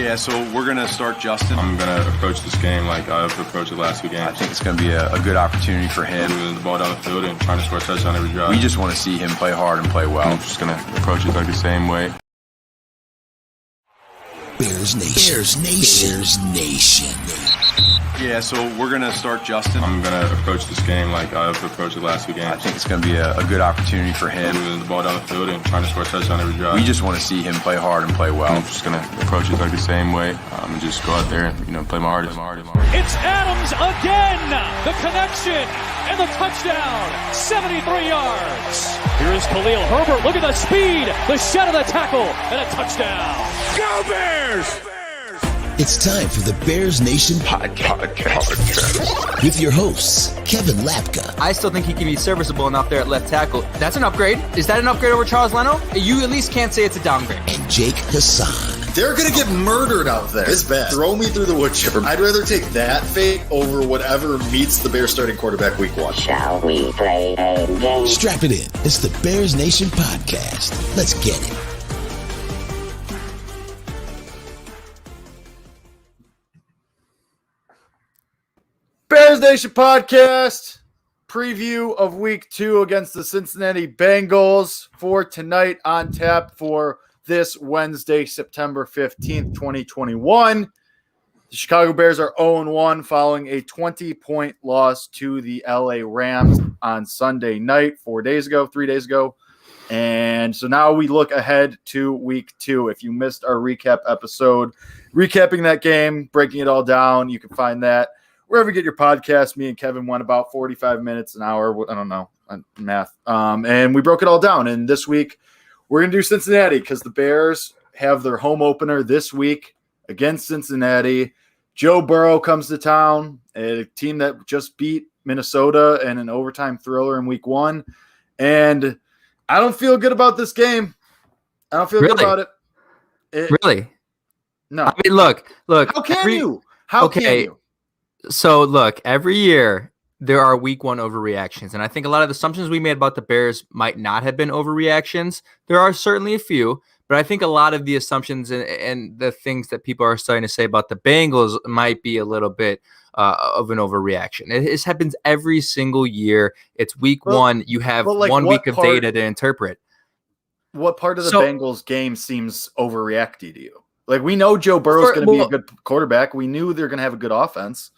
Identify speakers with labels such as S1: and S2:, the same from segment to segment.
S1: Yeah, so we're going to start Justin.
S2: I'm going to approach this game like I've approached the last 2 games.
S1: I think it's going to be a good opportunity for him.
S2: Moving the ball down the field and trying to score a touchdown every drive.
S1: We just want to see him play hard and play well.
S2: I'm just going to approach it like the same way.
S3: Bears Nation. Bears Nation. Bears Nation.
S1: Yeah, so we're going to start Justin.
S2: I'm going to approach this game like I've approached the last 2 games.
S1: I think it's going to be a good opportunity for him.
S2: Moving the ball down the field and trying to score a touchdown every drive.
S1: We just want to see him play hard and play well.
S2: I'm just going to approach it like the same way. And just go out there and play my hardest.
S4: It's Adams again. The connection and the touchdown. 73 yards. Here's Khalil Herbert. Look at the speed. The shot of the tackle and a touchdown. Go Bears!
S3: It's time for the Bears Nation podcast with your hosts, Kevin Lapka.
S5: I still think he can be serviceable enough there at left tackle. That's an upgrade. Is that an upgrade over Charles Leno? You at least can't say it's a downgrade.
S3: And Jake Hassan.
S6: They're going to get murdered out there. It's bad. Throw me through the wood chipper. I'd rather take that fate over whatever meets the Bears starting quarterback week 1.
S7: Shall we play a game?
S3: Strap it in. It's the Bears Nation podcast. Let's get it.
S8: Bears Nation podcast preview of week 2 against the Cincinnati Bengals for tonight on tap for this Wednesday, September 15th, 2021. The Chicago Bears are 0-1 following a 20-point loss to the LA Rams on Sunday night 3 days ago. And so now we look ahead to week 2. If you missed our recap episode, recapping that game, breaking it all down, you can find that wherever you get your podcast. Me and Kevin went about 45 minutes, an hour. I don't know, math. And we broke it all down. And this week, we're going to do Cincinnati because the Bears have their home opener this week against Cincinnati. Joe Burrow comes to town, a team that just beat Minnesota in an overtime thriller in week 1. And I don't feel good about this game. I don't feel good about it.
S5: Really?
S8: No.
S5: I mean, look.
S8: How can you? How can you?
S5: So, look, every year there are week 1 overreactions. And I think a lot of the assumptions we made about the Bears might not have been overreactions. There are certainly a few, but I think a lot of the assumptions and the things that people are starting to say about the Bengals might be a little bit of an overreaction. It happens every single year. It's week 1. You have 1 week of data to interpret.
S8: What part of the Bengals game seems overreacty to you? Like, we know Joe Burrow's going to be a good quarterback. We knew they're going to have a good offense.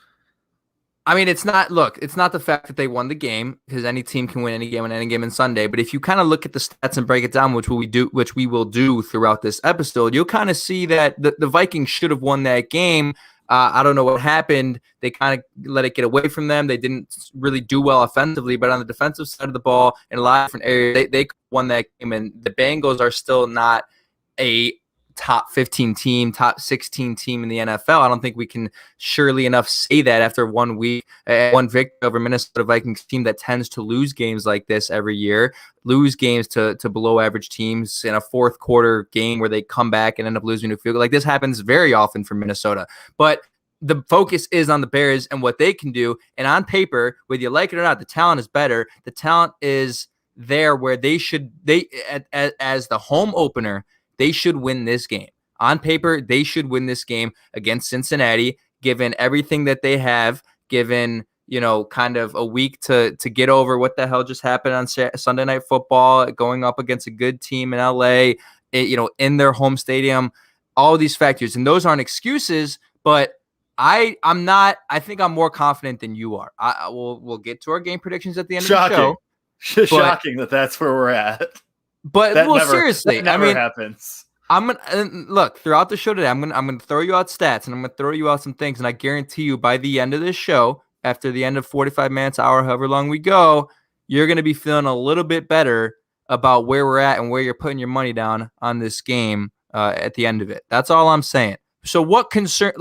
S5: I mean, it's not the fact that they won the game, because any team can win any game on any given Sunday. But if you kind of look at the stats and break it down, which we will do throughout this episode, you'll kind of see that the Vikings should have won that game. I don't know what happened. They kind of let it get away from them. They didn't really do well offensively, but on the defensive side of the ball, in a lot of different areas, they won that game. And the Bengals are still not a top 15 team, top 16 team in the NFL. I don't think we can surely enough say that after 1 week, 1 victory over Minnesota Vikings team that tends to lose games like this every year, lose games to below average teams in a fourth quarter game where they come back and end up losing a field goal. Like, this happens very often for Minnesota. But the focus is on the Bears and what they can do. And on paper, whether you like it or not, the talent is better. The talent is there where as the home opener, they should win this game. On paper, they should win this game against Cincinnati, given everything that they have, given, kind of a week to get over what the hell just happened on Sunday Night Football, going up against a good team in LA, in their home stadium, all of these factors. And those aren't excuses, but I think I'm more confident than you are. We'll get to our game predictions at the end of the show.
S8: Shocking that's where we're at.
S5: But seriously,
S8: that never happens.
S5: I'm gonna look throughout the show today. I'm gonna throw you out stats and I'm gonna throw you out some things, and I guarantee you by the end of this show, after the end of 45 minutes, hour, however long we go, you're gonna be feeling a little bit better about where we're at and where you're putting your money down on this game at the end of it. That's all I'm saying. So what concern,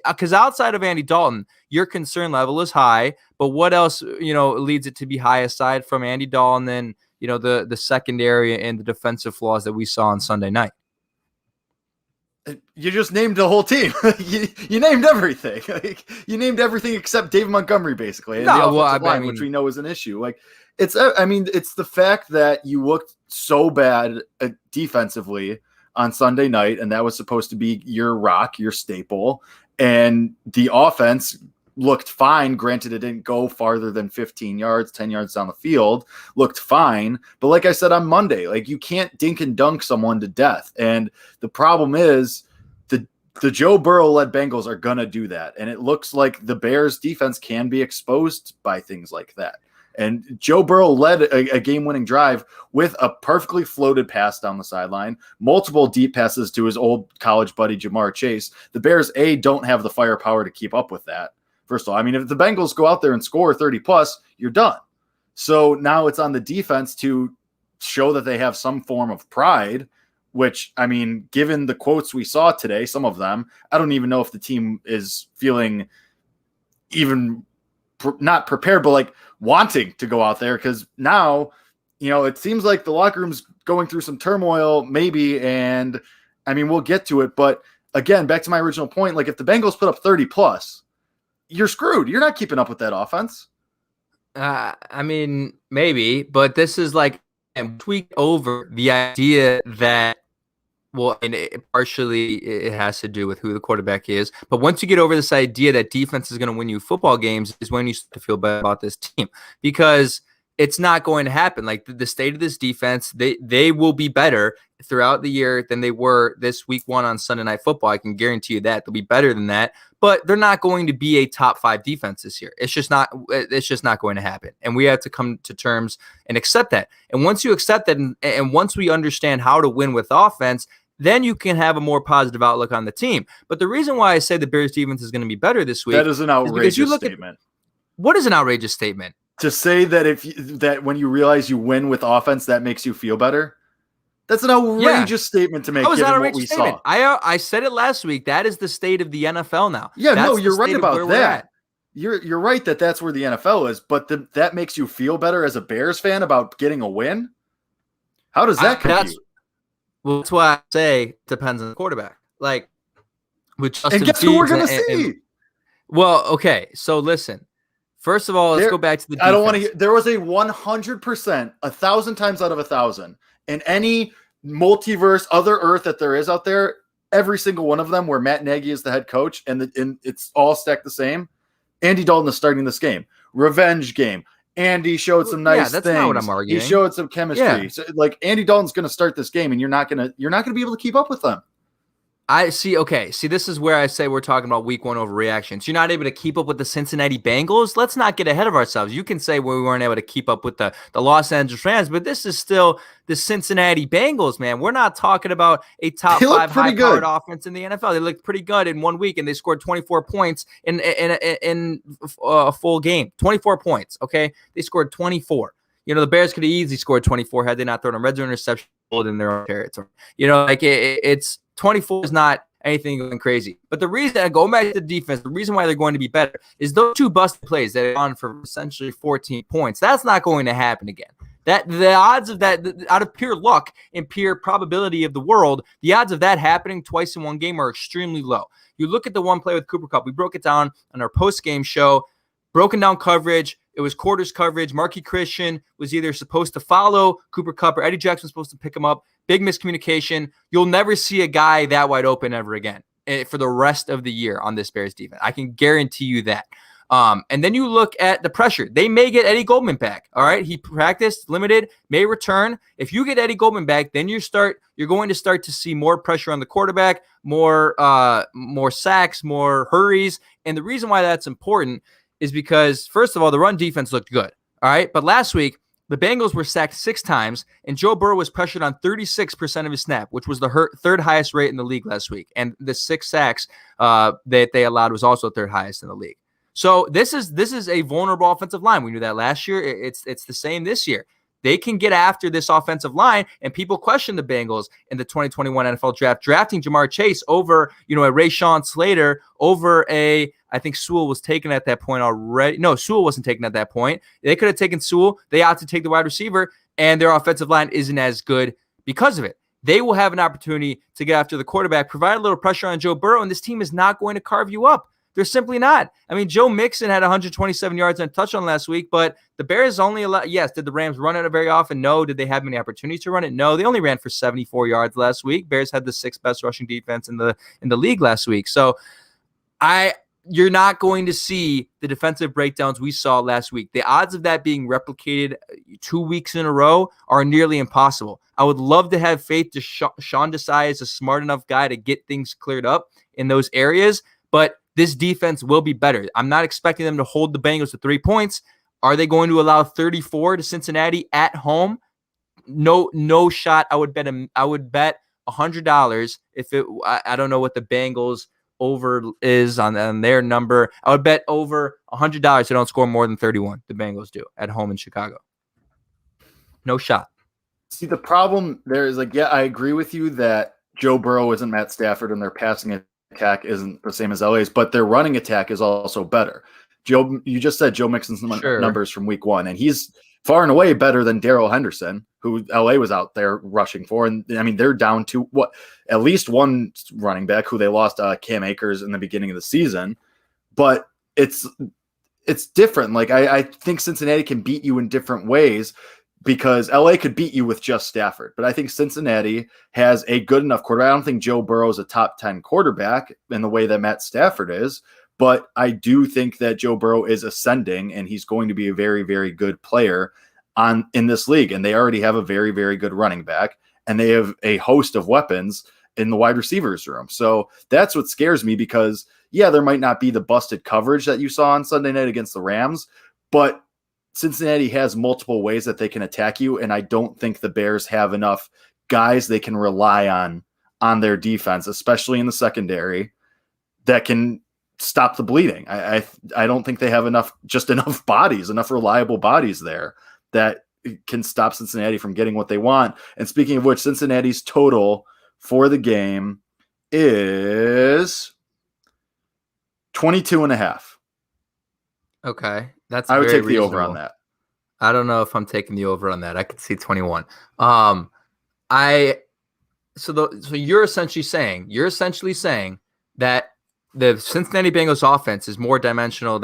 S5: because outside of Andy Dalton, your concern level is high, but what else, leads it to be high aside from Andy Dalton and the secondary and the defensive flaws that we saw on Sunday night?
S8: You just named the whole team. you named everything. You named everything except Dave Montgomery, basically. And the offensive line, which we know is an issue. It's the fact that you looked so bad defensively on Sunday night, and that was supposed to be your rock, your staple. And the offense looked fine. Granted, it didn't go farther than 15 yards, 10 yards down the field, looked fine. But like I said on Monday, like you can't dink and dunk someone to death. And the problem is the Joe Burrow-led Bengals are going to do that. And it looks like the Bears defense can be exposed by things like that. And Joe Burrow led a game-winning drive with a perfectly floated pass down the sideline, multiple deep passes to his old college buddy Jamar Chase. The Bears, don't have the firepower to keep up with that. First of all, I mean, if the Bengals go out there and score 30-plus, you're done. So now it's on the defense to show that they have some form of pride, which, I mean, given the quotes we saw today, some of them, I don't even know if the team is feeling even not prepared, but like wanting to go out there, because now, it seems like the locker room's going through some turmoil maybe, and I mean, we'll get to it, but again, back to my original point, like if the Bengals put up 30-plus, you're screwed. You're not keeping up with that offense.
S5: I mean, maybe, but this is like tweak over the idea that, well, and partially it has to do with who the quarterback is. But once you get over this idea that defense is going to win you football games is when you start to feel better about this team, because it's not going to happen. Like the state of this defense, they will be better throughout the year than they were this week 1 on Sunday Night Football. I can guarantee you that they'll be better than that, but they're not going to be a top 5 defense this year. It's just not going to happen. And we have to come to terms and accept that. And once you accept that, and once we understand how to win with offense, then you can have a more positive outlook on the team. But the reason why I say the Bears defense is going to be better this week,
S8: that is an outrageous statement.
S5: What is an outrageous statement?
S8: To say that that when you realize you win with offense, that makes you feel better. That's an outrageous statement to make, given what we saw.
S5: I said it last week. That is the state of the NFL now.
S8: Yeah, you're right about that. You're right that that's where the NFL is, but that makes you feel better as a Bears fan about getting a win? How does that compute?
S5: Well, that's why I say it depends on the quarterback. Like, with Justin
S8: and guess who we're going to see?
S5: Well, okay, so listen. First of all, let's go back to the defense.
S8: I don't want to hear. There was a 100%, 1,000 times out of 1,000, in any multiverse, other Earth that there is out there, every single one of them where Matt Nagy is the head coach, and it's all stacked the same. Andy Dalton is starting this game. Revenge game. Andy showed some nice things.
S5: Not what I'm arguing.
S8: He showed some chemistry. Yeah. So, like, Andy Dalton's going to start this game, and you're not going to be able to keep up with them.
S5: I see. Okay. See, this is where I say we're talking about week 1 overreactions. You're not able to keep up with the Cincinnati Bengals. Let's not get ahead of ourselves. You can say we weren't able to keep up with the Los Angeles Rams, but this is still the Cincinnati Bengals, man. We're not talking about a top 5 high-powered offense in the NFL. They looked pretty good in 1 week, and they scored 24 points in a full game. 24 points. Okay. They scored 24. The Bears could have easily scored 24 had they not thrown a red zone interception in their own territory. Like it's 24 is not anything going crazy. But the reason, going back to the defense, the reason why they're going to be better is those 2 busted plays that are on for essentially 14 points. That's not going to happen again. That the odds of that, out of pure luck and pure probability of the world, the odds of that happening twice in one game are extremely low. You look at the one play with Cooper Kupp. We broke it down on our post-game show. Broken down coverage. It was quarters coverage. Marquis Christian was either supposed to follow Cooper Kupp or Eddie Jackson was supposed to pick him up. Big miscommunication. You'll never see a guy that wide open ever again for the rest of the year on this Bears defense. I can guarantee you that. And then you look at the pressure. They may get Eddie Goldman back. All right. He practiced, limited, may return. If you get Eddie Goldman back, then you're going to start to see more pressure on the quarterback, more sacks, more hurries. And the reason why that's important is because, first of all, the run defense looked good. All right. But last week, the Bengals were sacked 6 times, and Joe Burrow was pressured on 36% of his snap, which was the third highest rate in the league last week. And the 6 sacks that they allowed was also third highest in the league. So this is a vulnerable offensive line. We knew that last year. It's the same this year. They can get after this offensive line, and people question the Bengals in the 2021 NFL draft, drafting Jamar Chase over, a Rashawn Slater, over I think Sewell was taken at that point already. No, Sewell wasn't taken at that point. They could have taken Sewell. They opted to take the wide receiver, and their offensive line isn't as good because of it. They will have an opportunity to get after the quarterback, provide a little pressure on Joe Burrow, and this team is not going to carve you up. They're simply not. I mean, Joe Mixon had 127 yards and a touchdown last week, but the Bears only allowed, yes, did the Rams run it very often? No. Did they have many opportunities to run it? No. They only ran for 74 yards last week. Bears had the 6th best rushing defense in the league last week. So you're not going to see the defensive breakdowns we saw last week. The odds of that being replicated 2 weeks in a row are nearly impossible. I would love to have faith that Sean Desai is a smart enough guy to get things cleared up in those areas, but this defense will be better. I'm not expecting them to hold the Bengals to 3 points. Are they going to allow 34 to Cincinnati at home? No shot. I would bet $100 if it. I don't know what the Bengals over is on their number. I would bet over $100 they don't score more than 31. The Bengals do at home in Chicago. No shot.
S8: See, the problem there is I agree with you that Joe Burrow isn't Matt Stafford and their passing attack isn't the same as LA's, but their running attack is also better. You just said Joe Mixon's numbers from week 1, and he's far and away better than Darrell Henderson, who LA was out there rushing for. And I mean, they're down to at least one running back who they lost, Cam Akers, in the beginning of the season. But it's different. I think Cincinnati can beat you in different ways because LA could beat you with just Stafford. But I think Cincinnati has a good enough quarterback. I don't think Joe Burrow is a top 10 quarterback in the way that Matt Stafford is. But I do think that Joe Burrow is ascending, and he's going to be a very, very good player in this league. And they already have a very, very good running back, and they have a host of weapons in the wide receivers room. So that's what scares me because, yeah, there might not be the busted coverage that you saw on Sunday night against the Rams, but Cincinnati has multiple ways that they can attack you, and I don't think the Bears have enough guys they can rely on their defense, especially in the secondary, that can stop the bleeding. I don't think they have enough bodies, enough reliable bodies there that can stop Cincinnati from getting what they want. And speaking of which, Cincinnati's total for the game is 22.5.
S5: Okay.
S8: I would take
S5: reasonable.
S8: the over on that.
S5: I don't know if I'm taking the over on that. I could see 21. So you're essentially saying that the Cincinnati Bengals offense is more multi-dimensional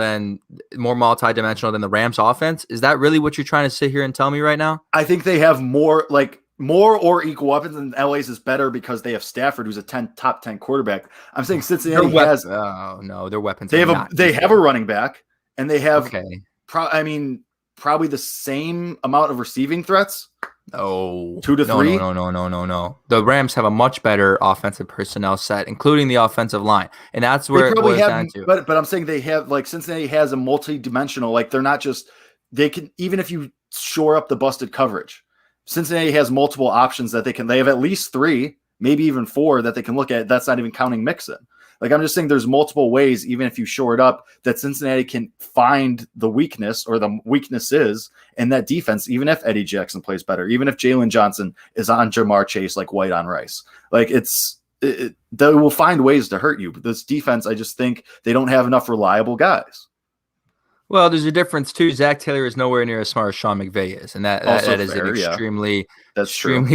S5: than the Rams offense. Is that really what you're trying to sit here and tell me right now?
S8: I think they have more or equal weapons, and LA's is better because they have Stafford, who's a top 10 quarterback. I'm saying Cincinnati has.
S5: Oh no, their weapons.
S8: They have a running back, and they have.
S5: Okay.
S8: Probably the same amount of receiving threats.
S5: Oh,
S8: 2 to 3.
S5: No. The Rams have a much better offensive personnel set, including the offensive line, and that's where it boils down to.
S8: But I'm saying they have Cincinnati has a multi-dimensional. They're not just they can even if you shore up the busted coverage. Cincinnati has multiple options that they have at least 3, maybe even 4 that they can look at. That's not even counting Mixon. I'm just saying there's multiple ways, even if you shore it up, that Cincinnati can find the weakness or the weaknesses in that defense, even if Eddie Jackson plays better, even if Jalen Johnson is on Jamar Chase like white on rice. They will find ways to hurt you. But this defense, I just think they don't have enough reliable guys.
S5: Well, there's a difference too. Zach Taylor is nowhere near as smart as Sean McVay is, and that is an extremely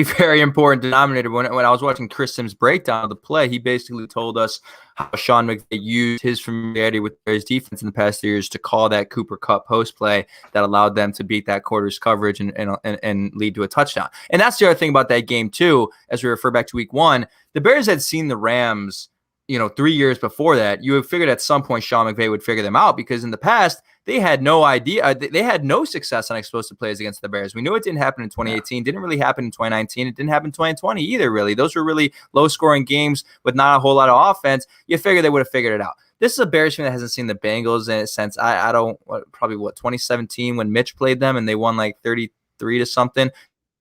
S5: very important denominator. When I was watching Chris Sims' breakdown of the play, he basically told us how Sean McVay used his familiarity with his defense in the past years to call that Cooper Kupp post play that allowed them to beat that quarter's coverage and lead to a touchdown. And that's the other thing about that game too. As we refer back to Week 1, the Bears had seen the Rams, 3 years before that. You would figured at some point Sean McVay would figure them out because in the past they had no idea. They had no success on explosive plays against the Bears. We knew it didn't happen in 2018. Didn't really happen in 2019. It didn't happen in 2020 either, really. Those were really low-scoring games with not a whole lot of offense. You figure they would have figured it out. This is a Bears team that hasn't seen the Bengals since, 2017 when Mitch played them and they won 33 to something.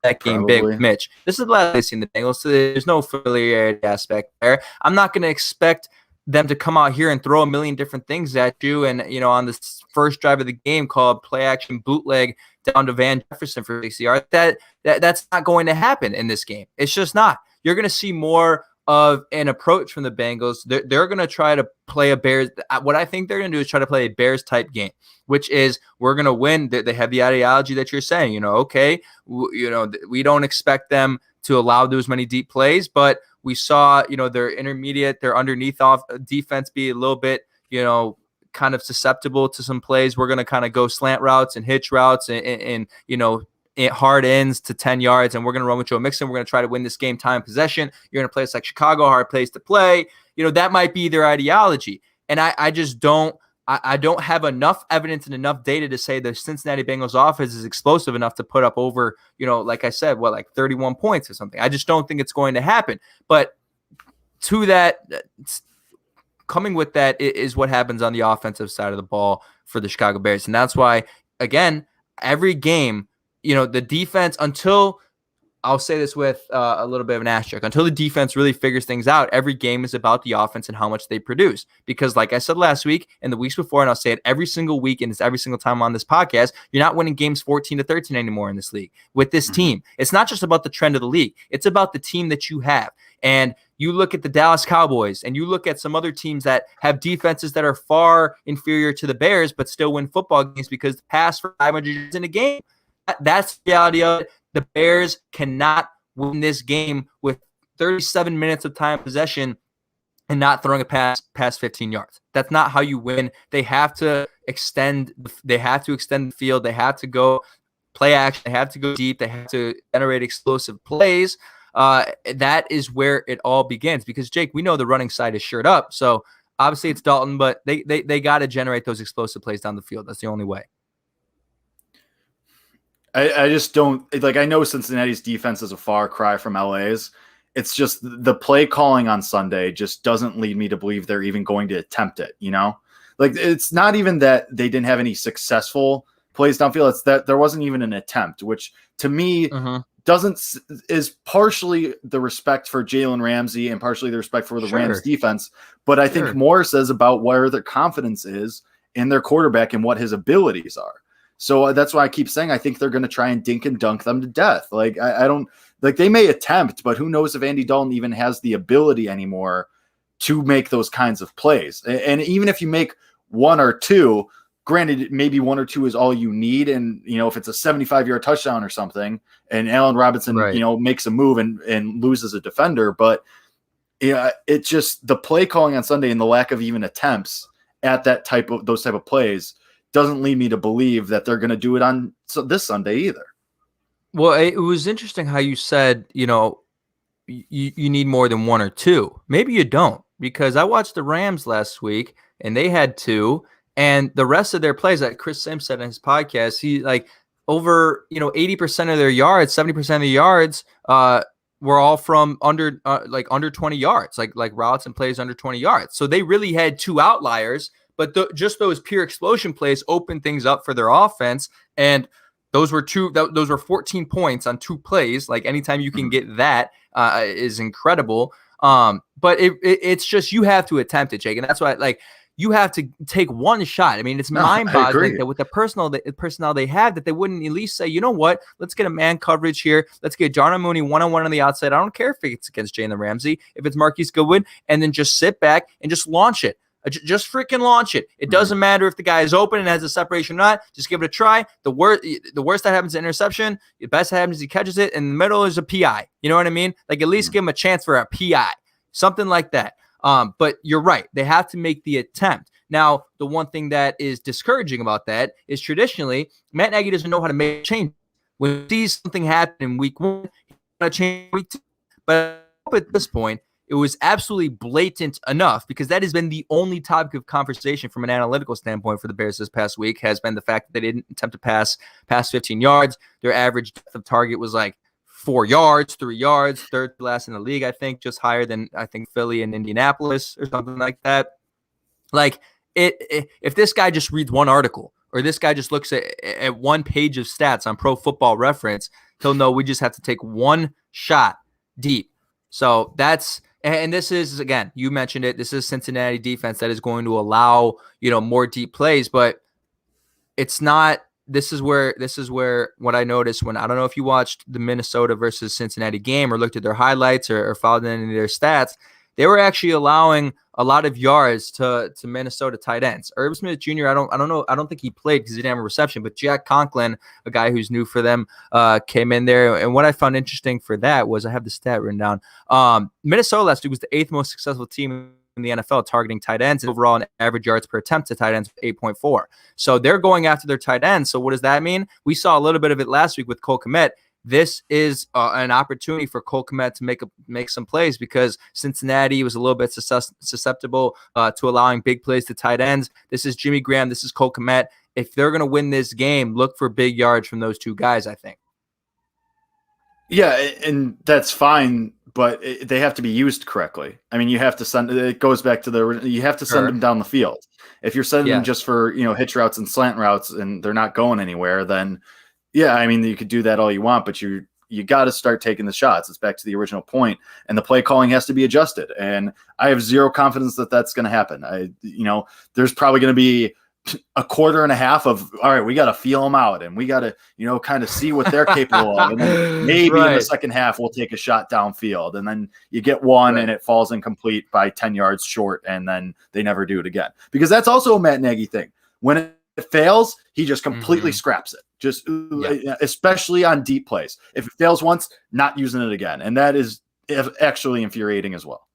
S5: That game big with Mitch. This is the last I've seen the Bengals. So there's no familiarity aspect there. I'm not going to expect them to come out here and throw a million different things at you. And, on this first drive of the game called play action bootleg down to Van Jefferson for 60 yards, that's not going to happen in this game. It's just not. You're going to see more of an approach from the Bengals. They're going to try to play a Bears. What I think they're going to do is try to play a Bears type game, which is we're going to win. They have the ideology that you're saying, we don't expect them to allow those many deep plays, but we saw, their underneath off defense be a little bit, kind of susceptible to some plays. We're going to kind of go slant routes and hitch routes and hard ends to 10 yards, and we're going to run with Joe Mixon. We're going to try to win this game time possession. You're going to play us like Chicago, hard place to play. That might be their ideology. And I just don't have enough evidence and enough data to say the Cincinnati Bengals offense is explosive enough to put up over, like I said, like 31 points or something. I just don't think it's going to happen. But to that, coming with that is what happens on the offensive side of the ball for the Chicago Bears. And that's why, again, every game, the defense, until I'll say this with a little bit of an asterisk, until the defense really figures things out, every game is about the offense and how much they produce. Because like I said last week and the weeks before, and I'll say it every single week and it's every single time on this podcast, you're not winning games 14-13 anymore in this league with this team. It's not just about the trend of the league. It's about the team that you have. And you look at the Dallas Cowboys and you look at some other teams that have defenses that are far inferior to the Bears but still win football games because they pass for 500 yards in a game. That's the reality of it. The Bears cannot win this game with 37 minutes of time possession and not throwing a pass past 15 yards. That's not how you win. They have to extend the field. They have to go play action. They have to go deep. They have to generate explosive plays. That is where it all begins because, Jake, we know the running side is shored up. So obviously it's Dalton, but they got to generate those explosive plays down the field. That's the only way.
S8: I just don't I know Cincinnati's defense is a far cry from LA's. It's just the play calling on Sunday just doesn't lead me to believe they're even going to attempt it. It's not even that they didn't have any successful plays downfield. It's that there wasn't even an attempt, which to me is partially the respect for Jalen Ramsey and partially the respect for the Rams defense. But I think more says about where their confidence is in their quarterback and what his abilities are. So that's why I keep saying I think they're going to try and dink and dunk them to death. I don't they may attempt, but who knows if Andy Dalton even has the ability anymore to make those kinds of plays. And even if you make one or two, granted, maybe one or two is all you need. And, if it's a 75-yard touchdown or something and Allen Robinson, makes a move and loses a defender. But it's just the play calling on Sunday and the lack of even attempts at those type of plays doesn't lead me to believe that they're going to do it on this Sunday either.
S5: Well, it was interesting how you said, you need more than one or two. Maybe you don't, because I watched the Rams last week and they had two, and the rest of their plays, like Chris Sims said in his podcast, he over 80% of their yards, 70% of the yards were all from under 20 yards, like routes and plays under 20 yards. So they really had two outliers. But just those pure explosion plays opened things up for their offense, and those were 14 points on two plays. Like anytime you can get that is incredible. But it's just you have to attempt it, Jake, and that's why you have to take one shot. I mean, it's mind-boggling that with the personnel they have, that they wouldn't at least say, you know what, let's get a man coverage here. Let's get Darnell Mooney one-on-one on the outside. I don't care if it's against Jalen Ramsey, if it's Marquise Goodwin, and then just sit back and just launch it. Just freaking launch it. It doesn't matter if the guy is open and has a separation or not. Just give it a try. The worst that happens is interception. The best that happens is he catches it. In the middle is a PI. You know what I mean? At least give him a chance for a PI. Something like that. But you're right. They have to make the attempt. Now, the one thing that is discouraging about that is traditionally, Matt Nagy doesn't know how to make change. When he sees something happen in week one, he's going to change week two. But at this point, it was absolutely blatant enough, because that has been the only topic of conversation from an analytical standpoint for the Bears this past week, has been the fact that they didn't attempt to pass past 15 yards. Their average depth of target was 4 yards, 3 yards, third last in the league, I think, just higher than Philly and Indianapolis or something like that. If this guy just reads one article, or this guy just looks at one page of stats on Pro Football Reference, he'll know we just have to take one shot deep. So and this is, again, you mentioned it, this is Cincinnati defense that is going to allow, more deep plays, but it's not. This is where what I noticed when, I don't know if you watched the Minnesota versus Cincinnati game or looked at their highlights or followed any of their stats, they were actually allowing a lot of yards to Minnesota tight ends. Irv Smith Jr., I don't know. I don't think he played because he didn't have a reception, but Jack Conklin, a guy who's new for them, came in there. And what I found interesting for that was, I have the stat written down. Minnesota last week was the 8th most successful team in the NFL targeting tight ends. Overall, an average yards per attempt to tight ends 8.4. So they're going after their tight ends. So what does that mean? We saw a little bit of it last week with Cole Kmet. This is an opportunity for Cole Kmet to make some plays because Cincinnati was a little bit susceptible to allowing big plays to tight ends. This is Jimmy Graham. This is Cole Kmet. If they're going to win this game, look for big yards from those two guys, I think.
S8: Yeah, and that's fine, but they have to be used correctly. I mean, you have to send. It goes back to you have to send them down the field. If you're sending them just for hitch routes and slant routes, and they're not going anywhere, then yeah, I mean, you could do that all you want, but you got to start taking the shots. It's back to the original point, and the play calling has to be adjusted. And I have zero confidence that that's going to happen. There's probably going to be a quarter and a half of, all right, we got to feel them out, and we got to kind of see what they're capable of, and then maybe in the second half we'll take a shot downfield, and then you get one and it falls incomplete by 10 yards short, and then they never do it again, because that's also a Matt Nagy thing. When it fails, he just completely scraps it. Just especially on deep plays. If it fails once, not using it again. And that is actually infuriating as well.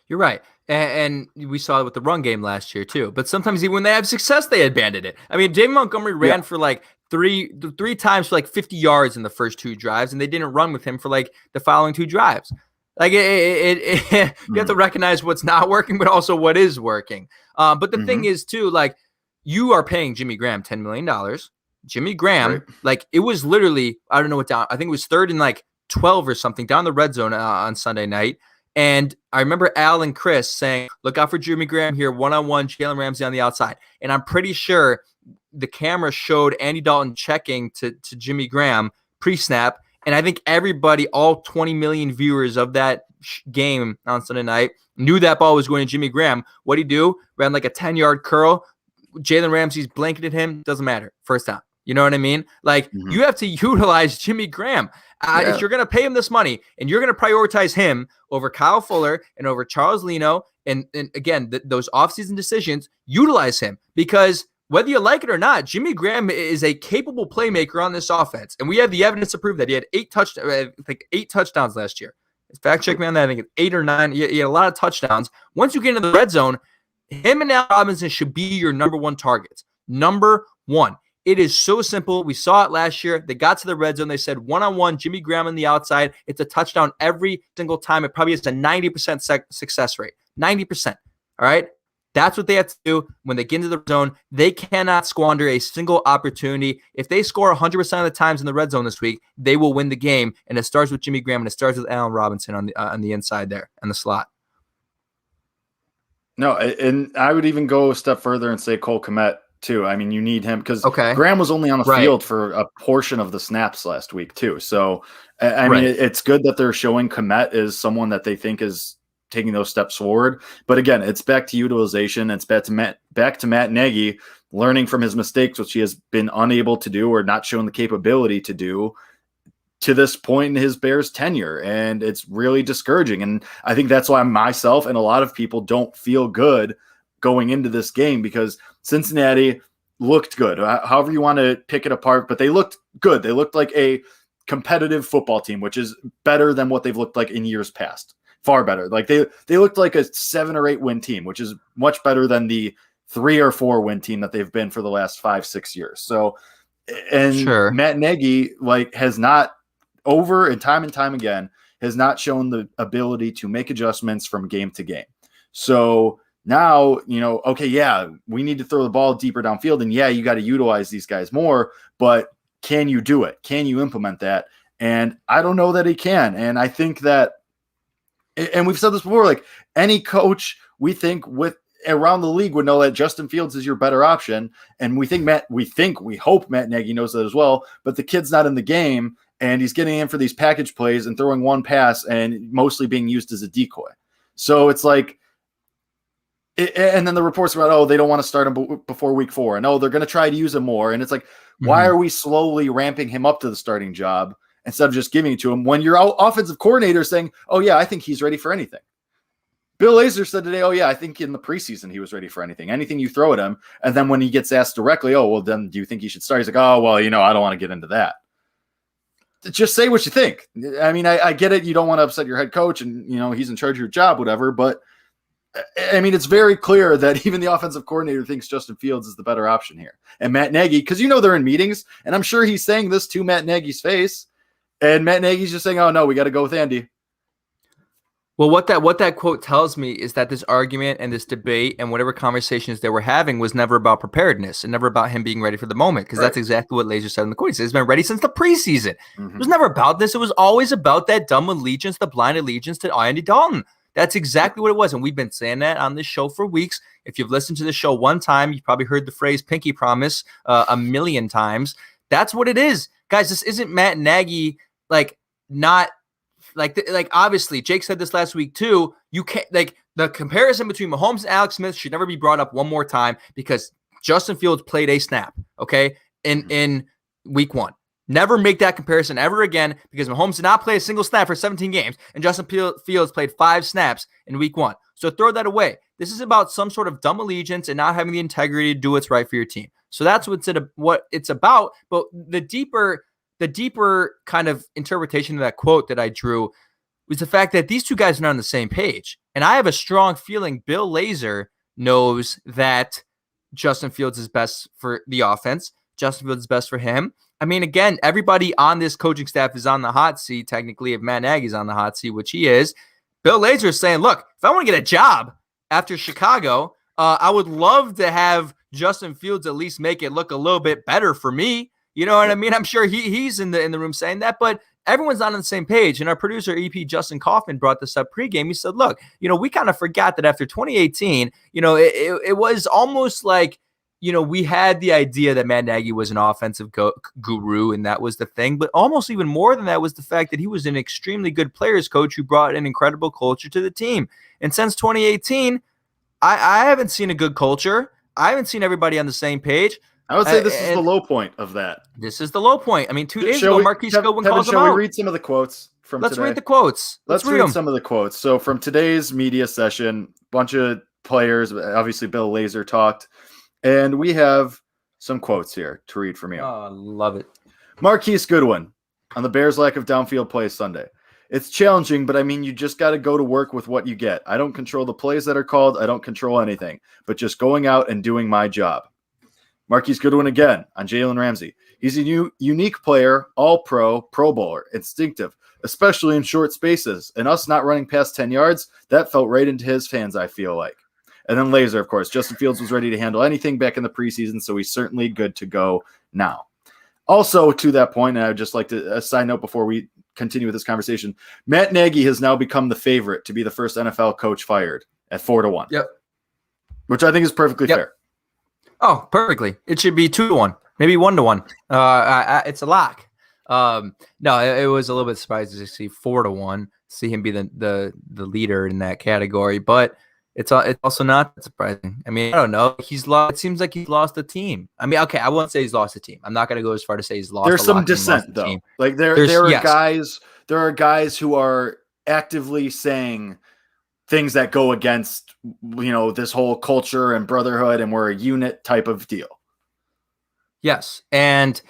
S5: You're right. And we saw it with the run game last year too. But sometimes even when they have success, they abandon it. I mean, David Montgomery ran for like three times for like 50 yards in the first two drives, and they didn't run with him for like the following two drives. Like you have to recognize what's not working, but also what is working. But the thing is too, like, you are paying Jimmy Graham $10 million. Jimmy Graham, like, it was literally, I don't know what down. I think it was 3rd and like 12 or something down the red zone on Sunday night. And I remember Al and Chris saying, look out for Jimmy Graham here, one-on-one, Jalen Ramsey on the outside. And I'm pretty sure the camera showed Andy Dalton checking to Jimmy Graham pre-snap. And I think everybody, all 20 million viewers of that game on Sunday night, knew that ball was going to Jimmy Graham. What'd he do? Ran like a 10-yard curl. Jalen Ramsey's blanketed him. Doesn't matter. First down. You know what I mean? Like, you have to utilize Jimmy Graham. If you're going to pay him this money and you're going to prioritize him over Kyle Fuller and over Charles Leno, and again, those offseason decisions, utilize him, because whether you like it or not, Jimmy Graham is a capable playmaker on this offense. And we have the evidence to prove that. He had 8 touchdowns last year. Fact check me on that. I think it's 8 or 9. He had a lot of touchdowns. Once you get into the red zone, him and Al Robinson should be your number one targets. Number one. It is so simple. We saw it last year. They got to the red zone. They said one-on-one, Jimmy Graham on the outside. It's a touchdown every single time. It probably has a 90% success rate. 90%. All right? That's what they have to do when they get into the zone. They cannot squander a single opportunity. If they score 100% of the times in the red zone this week, they will win the game. And it starts with Jimmy Graham, and it starts with Allen Robinson on the inside there and the slot.
S8: No, and I would even go a step further and say Cole Kmet too. I mean, you need him because Graham was only on the field for a portion of the snaps last week too. So, I mean, it's good that they're showing Kmet as someone that they think is taking those steps forward. But again, it's back to utilization. It's back to Matt Nagy learning from his mistakes, which he has been unable to do or not shown the capability to do to this point in his Bears tenure. And it's really discouraging. And I think that's why myself and a lot of people don't feel good going into this game, because Cincinnati looked good, however you want to pick it apart, but they looked good. They looked like a competitive football team, which is better than what they've looked like in years past. Far better. Like they looked like a 7 or 8 win team, which is much better than the 3 or 4 win team that they've been for the last 5-6 years. So, and Matt Nagy has not, over and time again, has not shown the ability to make adjustments from game to game. So now, we need to throw the ball deeper downfield, and you got to utilize these guys more, but can you do it? Can you implement that? And I don't know that he can. And I think that, and we've said this before, like any coach we think with around the league would know that Justin Fields is your better option. And we hope Matt Nagy knows that as well, but the kid's not in the game and he's getting in for these package plays and throwing one pass and mostly being used as a decoy. So it's like, and then the reports about, they don't want to start him before week 4. And they're going to try to use him more. And it's like, why are we slowly ramping him up to the starting job instead of just giving it to him when your offensive coordinator is saying, I think he's ready for anything. Bill Lazor said today, I think in the preseason he was ready for anything you throw at him. And then when he gets asked directly, then do you think he should start? He's like, I don't want to get into that. Just say what you think. I mean, I get it. You don't want to upset your head coach and, he's in charge of your job, whatever, but I mean, it's very clear that even the offensive coordinator thinks Justin Fields is the better option here. And Matt Nagy, because they're in meetings, and I'm sure he's saying this to Matt Nagy's face, and Matt Nagy's just saying, oh, no, we got to go with Andy.
S5: Well, what that quote tells me is that this argument and this debate and whatever conversations they were having was never about preparedness and never about him being ready for the moment, because that's exactly what Laser said in the quote. He said he's been ready since the preseason. It was never about this. It was always about that dumb allegiance, the blind allegiance to Andy Dalton. That's exactly what it was, and we've been saying that on this show for weeks. If you've listened to the show one time, you've probably heard the phrase pinky promise a million times. That's what it is. Guys, this isn't Matt Nagy, obviously, Jake said this last week too. You can't, the comparison between Mahomes and Alex Smith should never be brought up one more time, because Justin Fields played a snap, okay, in week 1. Never make that comparison ever again, because Mahomes did not play a single snap for 17 games, and Justin Fields played 5 snaps in week 1. So throw that away. This is about some sort of dumb allegiance and not having the integrity to do what's right for your team. So that's what it's about. But the deeper kind of interpretation of that quote that I drew was the fact that these two guys are not on the same page. And I have a strong feeling Bill Lazor knows that Justin Fields is best for the offense. Justin Fields is best for him. I mean, again, everybody on this coaching staff is on the hot seat, technically, if Matt Nagy's on the hot seat, which he is. Bill Lazor is saying, look, if I want to get a job after Chicago, I would love to have Justin Fields at least make it look a little bit better for me. You know what I mean? I'm sure he's in the room saying that, but everyone's not on the same page. And our producer, EP Justin Kaufman, brought this up pregame. He said, look, we kind of forgot that after 2018, it was almost like, we had the idea that Matt Nagy was an offensive guru, and that was the thing. But almost even more than that was the fact that he was an extremely good players coach who brought an incredible culture to the team. And since 2018, I haven't seen a good culture. I haven't seen everybody on the same page.
S8: I would say this is the low point of that.
S5: This is the low point. I mean, 2 days ago, Marquise Goodwin calls him out.
S8: Shall we read some of the quotes from today?
S5: Let's read the quotes.
S8: Let's read some of the quotes. So from today's media session, bunch of players, obviously Bill Lazor talked, and we have some quotes here to read from you.
S5: Oh, love it.
S8: Marquise Goodwin on the Bears' lack of downfield plays Sunday. It's challenging, but I mean, you just got to go to work with what you get. I don't control the plays that are called. I don't control anything, but just going out and doing my job. Marquise Goodwin again on Jalen Ramsey. He's a unique player, all-pro, Pro Bowler, instinctive, especially in short spaces. And us not running past 10 yards, that felt right into his hands, I feel like. And then Lazor, of course. Justin Fields was ready to handle anything back in the preseason, so he's certainly good to go now. Also, to that point, and I would just like to a side note before we continue with this conversation, Matt Nagy has now become the favorite to be the first NFL coach fired at 4-1.
S5: Yep.
S8: Which I think is perfectly fair.
S5: Oh, perfectly. It should be 2-1, maybe 1-1. It's a lock. No, it was a little bit surprising to see 4-1, see him be the leader in that category, but it's also not that surprising. I mean, I don't know. He's lost. It seems like he's lost the team. I mean, okay, I won't say he's lost the team. I'm not going to go as far to say he's lost.
S8: There's some dissent though.
S5: Team.
S8: Like there are guys who are actively saying things that go against, this whole culture and brotherhood, and we're a unit type of deal.
S5: Yes. And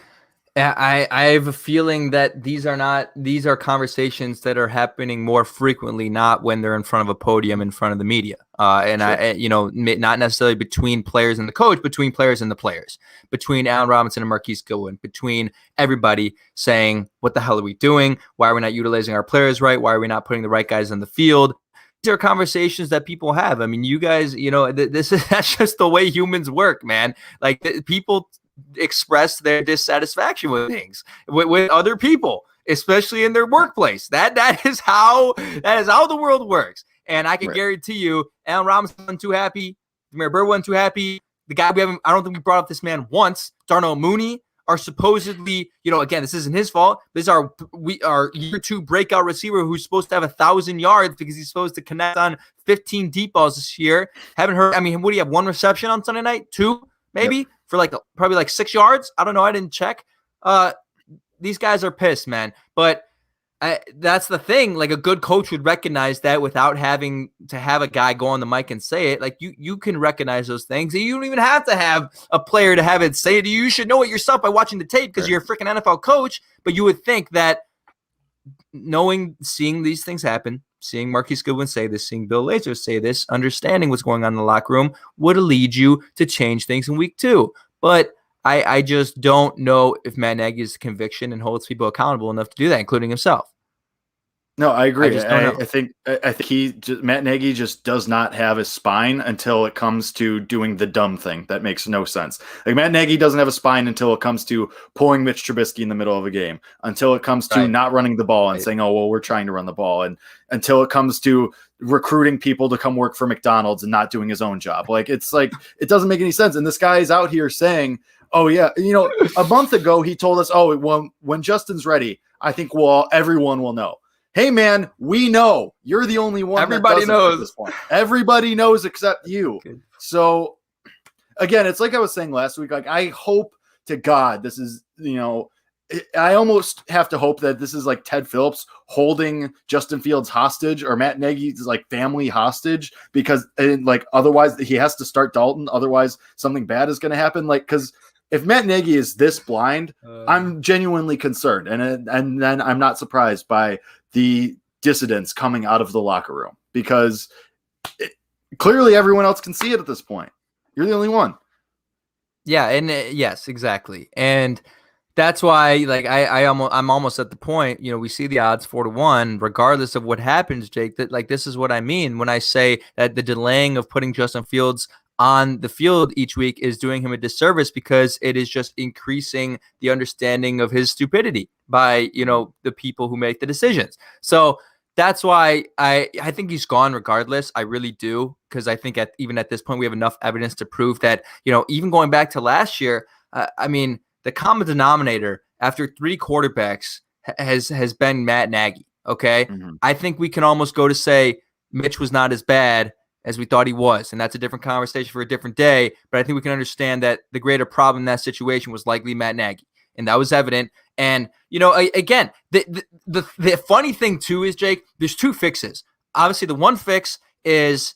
S5: I have a feeling that these are conversations that are happening more frequently, not when they're in front of a podium in front of the media. Not necessarily between players and the coach, between players and the players, between Allen Robinson and Marquise Goodwin, between everybody saying, what the hell are we doing? Why are we not utilizing our players right? Why are we not putting the right guys on the field? These are conversations that people have. I mean, you guys, that's just the way humans work, man. Like people express their dissatisfaction with things with other people, especially in their workplace. That is how the world works. And I can guarantee you, Allen Robinson wasn't too happy. Demir Bird wasn't too happy. The guy I don't think we brought up this man once. Darnell Mooney are supposedly, again, this isn't his fault. This is our year 2 breakout receiver who's supposed to have 1,000 yards because he's supposed to connect on 15 deep balls this year. Haven't heard. I mean, what do you have? 1 reception on Sunday night? 2, maybe? Yep. For probably 6 yards. I don't know. I didn't check. These guys are pissed, man. But that's the thing. Like, a good coach would recognize that without having to have a guy go on the mic and say it. Like, you can recognize those things. You don't even have to have a player to have it say it. You should know it yourself by watching the tape because you're a freaking NFL coach. But you would think that seeing these things happen, seeing Marquise Goodwin say this, seeing Bill Lazor say this, understanding what's going on in the locker room would lead you to change things in week 2. But I just don't know if Matt Nagy is conviction and holds people accountable enough to do that, including himself.
S8: No, I agree.
S5: I
S8: think Matt Nagy just does not have a spine until it comes to doing the dumb thing that makes no sense. Like Matt Nagy doesn't have a spine until it comes to pulling Mitch Trubisky in the middle of a game, until it comes to not running the ball and saying, "Oh, well, we're trying to run the ball," and until it comes to recruiting people to come work for McDonald's and not doing his own job. Like it doesn't make any sense. And this guy is out here saying, "Oh yeah, a month ago he told us, oh, when Justin's ready, I think everyone will know." Hey man, we know you're the only one.
S5: Everybody knows
S8: at this point. Everybody knows except you. Okay. So again, it's like I was saying last week. Like I hope to God this is, I almost have to hope that this is like Ted Phillips holding Justin Fields hostage or Matt Nagy's like family hostage, because otherwise he has to start Dalton. Otherwise something bad is going to happen. Like, because if Matt Nagy is this blind, I'm genuinely concerned. And then I'm not surprised by the dissidents coming out of the locker room, because clearly everyone else can see it at this point. You're the only one.
S5: Yeah. And yes, exactly. And that's why, I'm almost at the point, we see the odds 4-1, regardless of what happens, Jake, that this is what I mean when I say that the delaying of putting Justin Fields on the field each week is doing him a disservice, because it is just increasing the understanding of his stupidity by, the people who make the decisions. So that's why I think he's gone regardless. I really do, because I think even at this point, we have enough evidence to prove that, even going back to last year, the common denominator after 3 quarterbacks has been Matt Nagy. Okay. Mm-hmm. I think we can almost go to say Mitch was not as bad as we thought he was. And that's a different conversation for a different day. But I think we can understand that the greater problem in that situation was likely Matt Nagy. And that was evident. And, again, the funny thing too is, Jake, there's 2 fixes. Obviously, the one fix is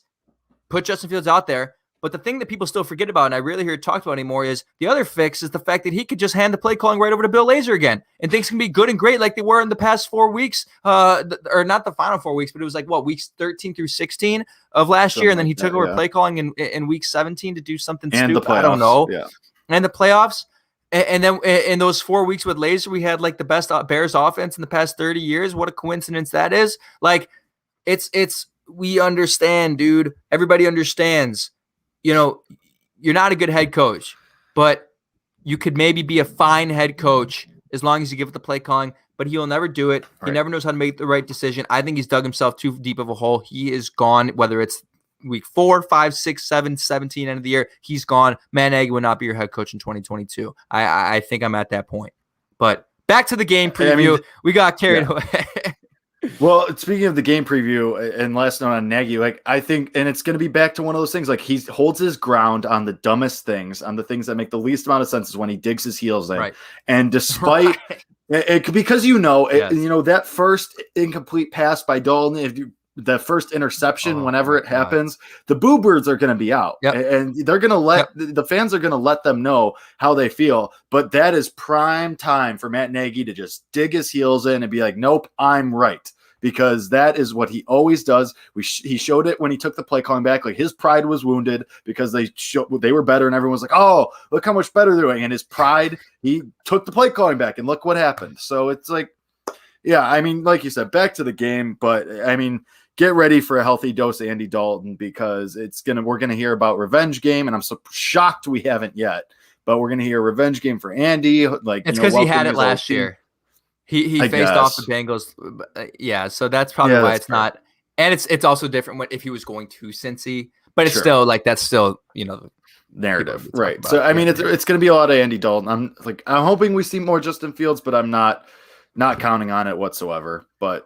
S5: put Justin Fields out there. But the thing that people still forget about, and I rarely hear it talked about anymore, is the other fix is the fact that he could just hand the play calling right over to Bill Lazor again, and things can be good and great like they were in the past 4 weeks, or not the final 4 weeks, but it was weeks 13 through 16 of last year, and then he took over play calling in week 17 to do something stupid. I don't know. Yeah. And the playoffs. And then in those 4 weeks with Lazor, we had the best Bears offense in the past 30 years. What a coincidence that is. We understand, dude. Everybody understands. You're not a good head coach, but you could maybe be a fine head coach as long as you give it the play calling, but he'll never do it. He never knows how to make the right decision. I think he's dug himself too deep of a hole. He is gone, whether it's week 4, 5, 6, 7, 17, end of the year, he's gone. Matt Nagy will not be your head coach in 2022. I think I'm at that point. But back to the game preview. We got carried away.
S8: Well, speaking of the game preview and last note on Nagy, I think, and it's going to be back to one of those things, he holds his ground on the dumbest things, on the things that make the least amount of sense is when he digs his heels in. Right. And despite it, because that first incomplete pass by Dalton, the first interception, whenever it happens, the Boo Birds are going to be out. Yep. And they're going to let the fans are going to let them know how they feel. But that is prime time for Matt Nagy to just dig his heels in and be like, nope, I'm right. Because that is what he always does. He showed it when he took the play calling back. His pride was wounded because they were better, and everyone was like, "Oh, look how much better they're doing." And his pride, he took the play calling back, and look what happened. So it's like you said, back to the game. But get ready for a healthy dose of Andy Dalton, because we're gonna hear about revenge game, and I'm so shocked we haven't yet. But we're gonna hear revenge game for Andy.
S5: It's because he had it last year. He faced off the Bengals. Yeah, so that's probably why it's not. And it's also different if he was going to Cincy, but it's still that's still,
S8: narrative. Right. So it's going to be a lot of Andy Dalton. I'm hoping we see more Justin Fields, but I'm not counting on it whatsoever. But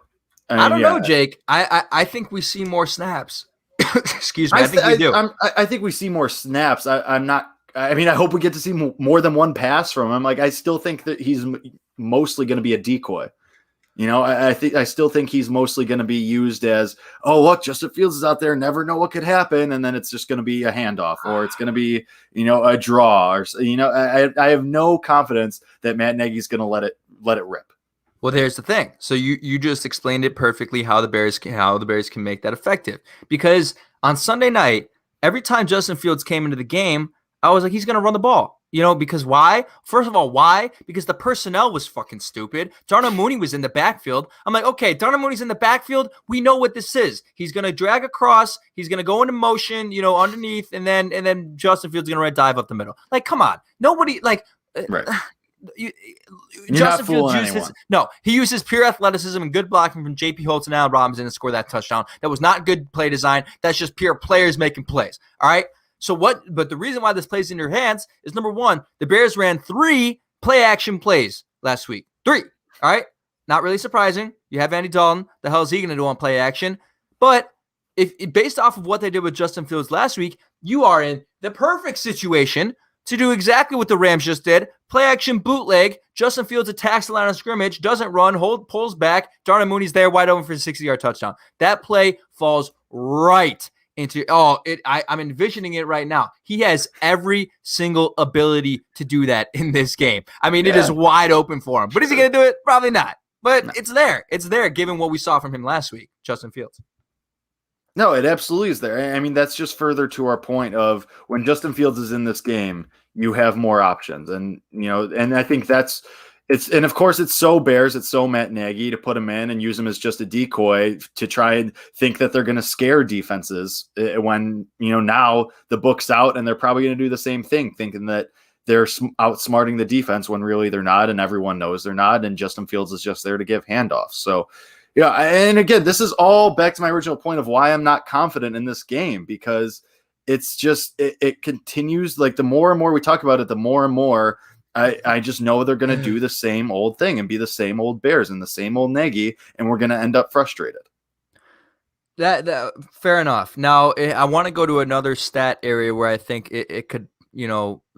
S5: I don't know, Jake. I think we see more snaps. Excuse me. I think we do.
S8: I think we see more snaps. I'm not. I hope we get to see more than one pass from him. I still think that he's mostly going to be a decoy. I still think he's mostly going to be used as, oh, look, Justin Fields is out there, never know what could happen, and then it's just going to be a handoff, or it's going to be, a draw, or I have no confidence that Matt Nagy's going to let it rip.
S5: Well, there's the thing. So you just explained it perfectly how the Bears can make that effective. Because on Sunday night, every time Justin Fields came into the game, I was like, he's going to run the ball. Because why? First of all, why? Because the personnel was fucking stupid. Darnell Mooney was in the backfield. I'm like, okay, Darnell Mooney's in the backfield. We know what this is. He's going to drag across. He's going to go into motion, underneath, and then Justin Fields is going to dive up the middle. Like, come on. Nobody, like,
S8: Right.
S5: Justin Fields he used his pure athleticism and good blocking from J.P. Holtz and Allen Robinson to score that touchdown. That was not good play design. That's just pure players making plays. All right. But the reason why this plays in your hands is, number one, the Bears ran 3 play action plays last week. 3. All right. Not really surprising. You have Andy Dalton. The hell is he going to do on play action? But if based off of what they did with Justin Fields last week, you are in the perfect situation to do exactly what the Rams just did. Play action bootleg. Justin Fields attacks the line of scrimmage, doesn't run, pulls back. Darnell Mooney's there wide open for a 60-yard touchdown. That play falls right into I'm envisioning it right now. He has every single ability to do that in this game. I mean, It is wide open for him. But is he going to do it? Probably not. But It's there. It's there given what we saw from him last week, Justin Fields.
S8: No, it absolutely is there. I mean, that's just further to our point of when Justin Fields is in this game, you have more options. And, and I think and of course it's so Bears, it's so Matt Nagy to put him in and use him as just a decoy to try and think that they're going to scare defenses when, now the book's out and they're probably going to do the same thing, thinking that they're outsmarting the defense when really they're not. And everyone knows they're not. And Justin Fields is just there to give handoffs. So, yeah, and again, this is all back to my original point of why I'm not confident in this game, because it's just it continues. Like, the more and more we talk about it, the more and more I just know they're going to do the same old thing and be the same old Bears and the same old Nagy, and we're going to end up frustrated.
S5: That fair enough. Now, I want to go to another stat area where I think it could,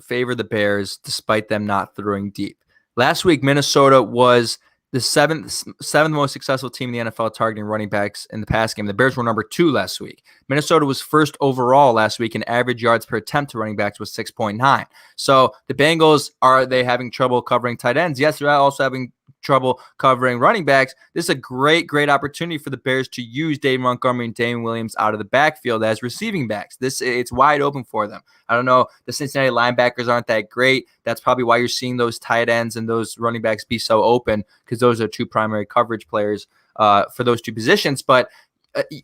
S5: favor the Bears despite them not throwing deep. Last week, Minnesota was the seventh most successful team in the NFL targeting running backs in the pass game. The Bears were number 2 last week. Minnesota was first overall last week, and average yards per attempt to running backs was 6.9. So the Bengals, are they having trouble covering tight ends? Yes, they're also having trouble covering running backs. This is a great opportunity for the Bears to use Dave Montgomery and Damon Williams out of the backfield as receiving backs. It's wide open for them. I don't know. The Cincinnati linebackers aren't that great. That's probably why you're seeing those tight ends and those running backs be so open, because those are 2 primary coverage players for those 2 positions. But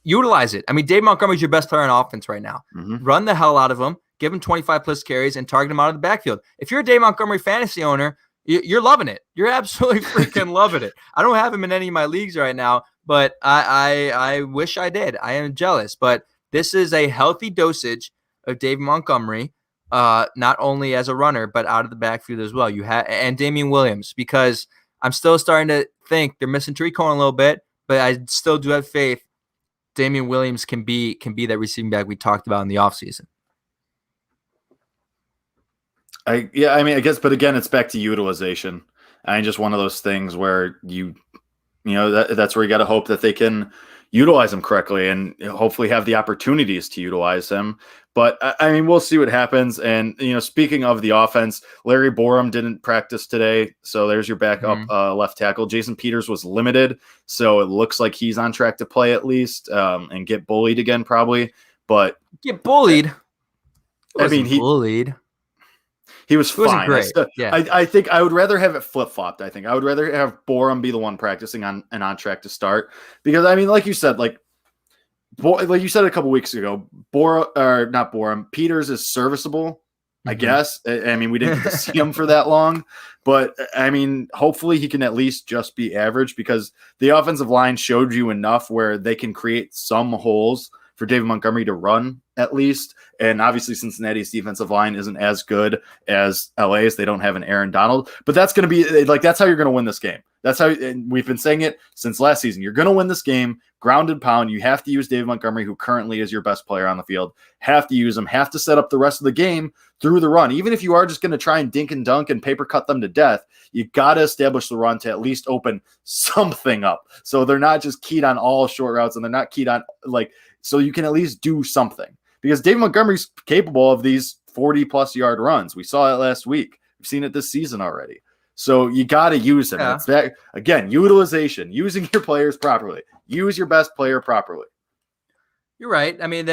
S5: utilize it. I mean, Dave Montgomery is your best player on offense right now. Mm-hmm. Run the hell out of him. Give him 25 plus carries and target him out of the backfield. If you're a Dave Montgomery fantasy owner, you're loving it. You're absolutely freaking loving it. I don't have him in any of my leagues right now, but I wish I did. I am jealous. But this is a healthy dosage of Dave Montgomery, not only as a runner, but out of the backfield as well. And Damian Williams, because I'm still starting to think they're missing Tariq Cohen a little bit, but I still do have faith Damian Williams can be that receiving back we talked about in the offseason.
S8: I guess, but again, it's back to utilization. I mean, just one of those things where that's where you got to hope that they can utilize him correctly and hopefully have the opportunities to utilize him. But I mean, we'll see what happens. And, speaking of the offense, Larry Borum didn't practice today. So there's your backup left tackle. Jason Peters was limited. So it looks like he's on track to play at least and get bullied again, probably. But
S5: get bullied.
S8: Bullied. He was fine.
S5: Great.
S8: I think I would rather have it flip-flopped. I think I would rather have Borum be the one practicing on track to start, because I mean, like you said, like you said a couple weeks ago, Peters is serviceable. I guess. I mean, we didn't get to see him for that long, but I mean, hopefully he can at least just be average, because the offensive line showed you enough where they can create some holes for David Montgomery to run at least. And obviously Cincinnati's defensive line isn't as good as LA's. They don't have an Aaron Donald, but that's going to be like, that's how you're going to win this game. That's how, and we've been saying it since last season. You're going to win this game, ground and pound. You have to use David Montgomery, who currently is your best player on the field. Have to use him, have to set up the rest of the game through the run. Even if you are just going to try and dink and dunk and paper cut them to death, you got to establish the run to at least open something up. So they're not just keyed on all short routes, and they're not keyed on so you can at least do something, because David Montgomery's capable of these 40-plus yard runs. We saw it last week. We've seen it this season already. So you got to use him.
S5: Yeah.
S8: It's that, again, utilization, using your players properly. Use your best player properly.
S5: You're right. I mean,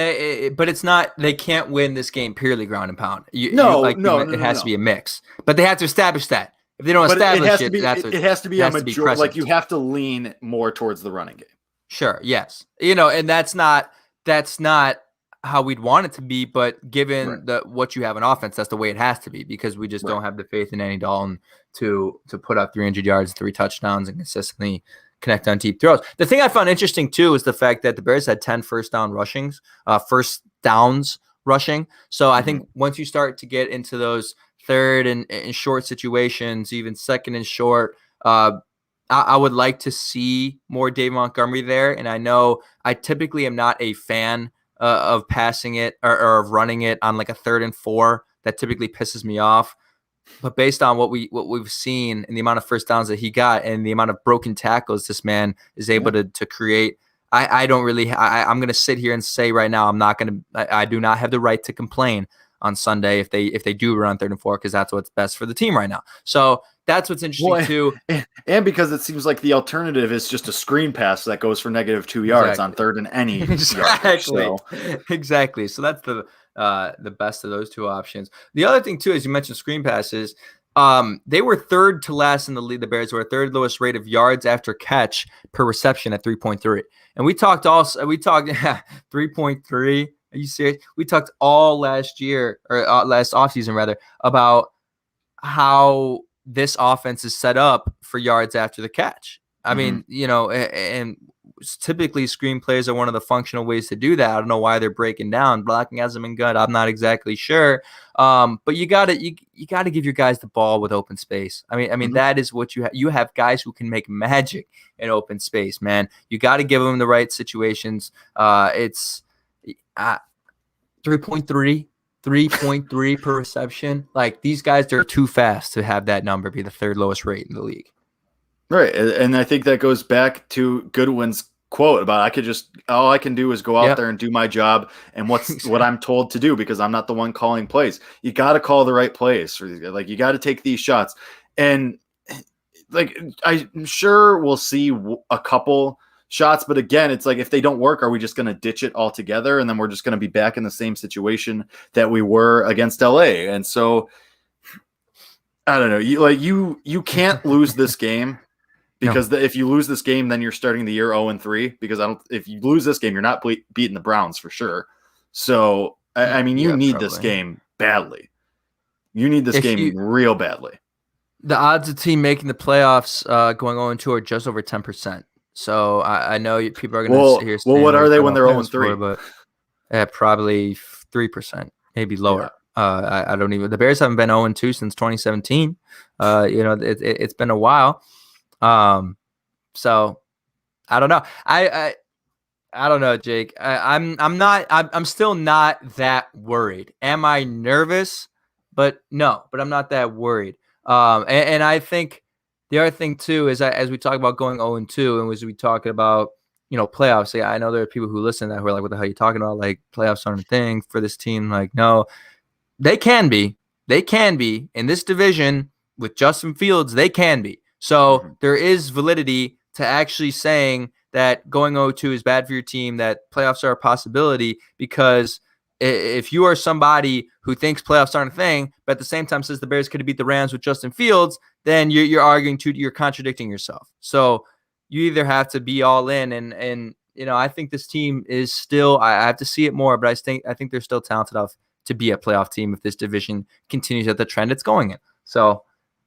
S5: but it's not. They can't win this game purely ground and pound. It has to be a mix. But they have to establish that. If they don't establish it,
S8: it has to be a majority. Like you
S5: precedent.
S8: have to lean more towards the running game.
S5: Sure. Yes. And that's not how we'd want it to be. But given what you have in offense, that's the way it has to be, because we just don't have the faith in Andy Dalton to put up 300 yards, 3 touchdowns, and consistently connect on deep throws. The thing I found interesting too is the fact that the Bears had 10 first downs rushing. So I think once you start to get into those third and short situations, even second and short, I would like to see more Dave Montgomery there. And I know I typically am not a fan of passing it or of running it on like a 3rd and 4. That typically pisses me off. But based on what we've seen and the amount of first downs that he got and the amount of broken tackles this man is able to create, I'm going to sit here and say right now, I do not have the right to complain on Sunday if they do run 3rd and 4, because that's what's best for the team right now. So that's what's interesting too.
S8: And because it seems like the alternative is just a screen pass that goes for -2 yards on 3rd and any.
S5: Exactly.
S8: Yard,
S5: Exactly. So that's the best of those two options. The other thing too, as you mentioned, screen passes. They were 3rd to last in the league. The Bears were 3rd lowest rate of yards after catch per reception at 3.3. And we talked 3.3. Are you serious? We talked all last year, or last offseason rather, about how this offense is set up for yards after the catch. I mean, and typically screen plays are one of the functional ways to do that. I don't know why they're breaking down. Blocking hasn't been good. I'm not exactly sure. But you gotta give your guys the ball with open space. I mean that is what you have. You have guys who can make magic in open space, man. You got to give them the right situations. It's 3.3 per reception. Like, these guys are too fast to have that number be the 3rd lowest rate in the league.
S8: Right. And I think that goes back to Goodwin's quote about all I can do is go out there and do my job and what I'm told to do, because I'm not the one calling plays. You got to call the right plays. Like, you got to take these shots. And like, I'm sure we'll see a couple shots, but again, it's like, if they don't work, are we just going to ditch it altogether? And then we're just going to be back in the same situation that we were against LA. And so I don't know. You can't lose this game. Because if you lose this game, then you're starting the year 0-3. Because if you lose this game, you're not beating the Browns for sure. So I mean, you need this game badly. You need this game real badly.
S5: The odds of team making the playoffs going 0-2 are just over 10%. So I know people are going to sit here.
S8: Well, what are they when they're 0-3?
S5: But probably 3%, maybe lower. Yeah. I don't even. The Bears haven't been 0-2 since 2017. It's been a while. So I don't know. I don't know, Jake. I'm still not that worried. Am I nervous? But no, I'm not that worried. And I think the other thing too is as we talk about going 0-2, and as we talk about, playoffs. I know there are people who listen to that who are like, what the hell are you talking about? Like, playoffs aren't a thing for this team. Like, no, they can be in this division with Justin Fields. They can be. So there is validity to actually saying that going 0-2 is bad for your team, that playoffs are a possibility, because if you are somebody who thinks playoffs aren't a thing, but at the same time says the Bears could have beat the Rams with Justin Fields, then you're contradicting yourself. So you either have to be all in, and I think this team is still, I have to see it more, but I think they're still talented enough to be a playoff team if this division continues at the trend it's going in. So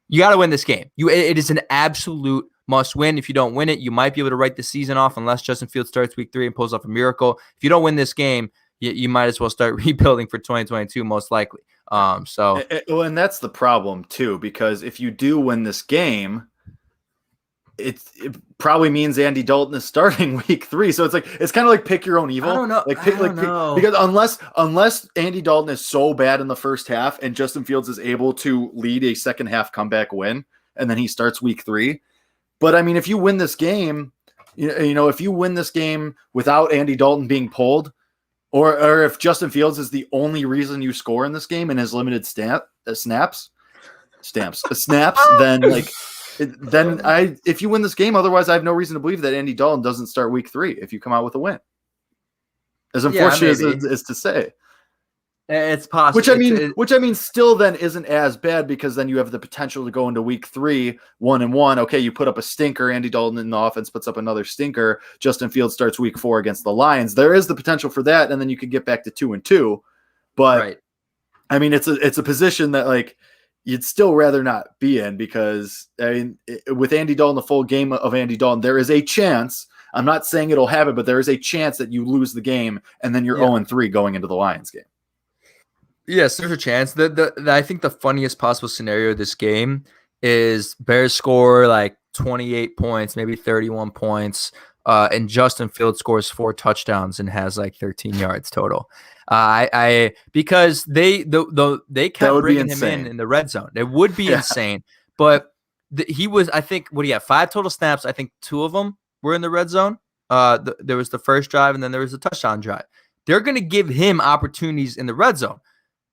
S5: you got to win this game. It is an absolute must win. If you don't win it, you might be able to write the season off unless Justin Fields starts week 3 and pulls off a miracle. If you don't win this game, you might as well start rebuilding for 2022, most likely.
S8: And that's the problem too, because if you do win this game, it probably means Andy Dalton is starting week 3. So it's kind of like pick your own evil.
S5: I don't know.
S8: Because unless Andy Dalton is so bad in the first half and Justin Fields is able to lead a second half comeback win, and then he starts week 3. But I mean, if you win this game, if you win this game without Andy Dalton being pulled, or if Justin Fields is the only reason you score in this game in his limited snaps, snaps, then if you win this game, otherwise I have no reason to believe that Andy Dalton doesn't start week 3 if you come out with a win. As unfortunate as it is to say.
S5: It's possible.
S8: Which I mean, still then isn't as bad because then you have the potential to go into week 3, 1-1. Okay, you put up a stinker. Andy Dalton in the offense puts up another stinker. Justin Fields starts week 4 against the Lions. There is the potential for that, and then you could get back to 2-2. But
S5: right.
S8: I mean, it's a position that like you'd still rather not be in because I mean, with Andy Dalton, the full game of Andy Dalton, there is a chance. I'm not saying it'll happen, but there is a chance that you lose the game and then you're 0-3 going into the Lions game.
S5: Yes, there's a chance. I think the funniest possible scenario of this game is Bears score like 28 points, maybe 31 points, and Justin Fields scores 4 touchdowns and has like 13 yards total. Because they kept bringing him in the red zone. It would be insane. But he was, I think, 5 total snaps. I think 2 of them were in the red zone. There was the first drive, and then there was the touchdown drive. They're going to give him opportunities in the red zone.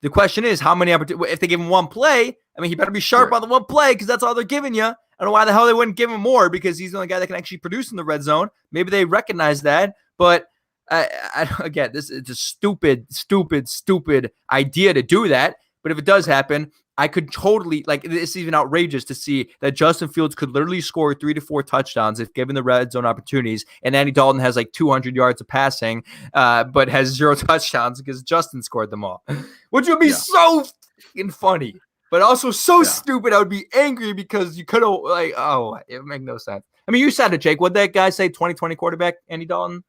S5: The question is, how many opportunities? If they give him one play, I mean, he better be sharp on the one play because that's all they're giving you. I don't know why the hell they wouldn't give him more because he's the only guy that can actually produce in the red zone. Maybe they recognize that, but again, it's a stupid idea to do that. But if it does happen, I could totally it's even outrageous to see that Justin Fields could literally score 3 to 4 touchdowns if given the red zone opportunities, and Andy Dalton has like 200 yards of passing, but has 0 touchdowns because Justin scored them all, which would be so fucking funny, but also so stupid. I would be angry because you could have it would make no sense. I mean, you said it, Jake. What'd that guy say? 2020 quarterback Andy Dalton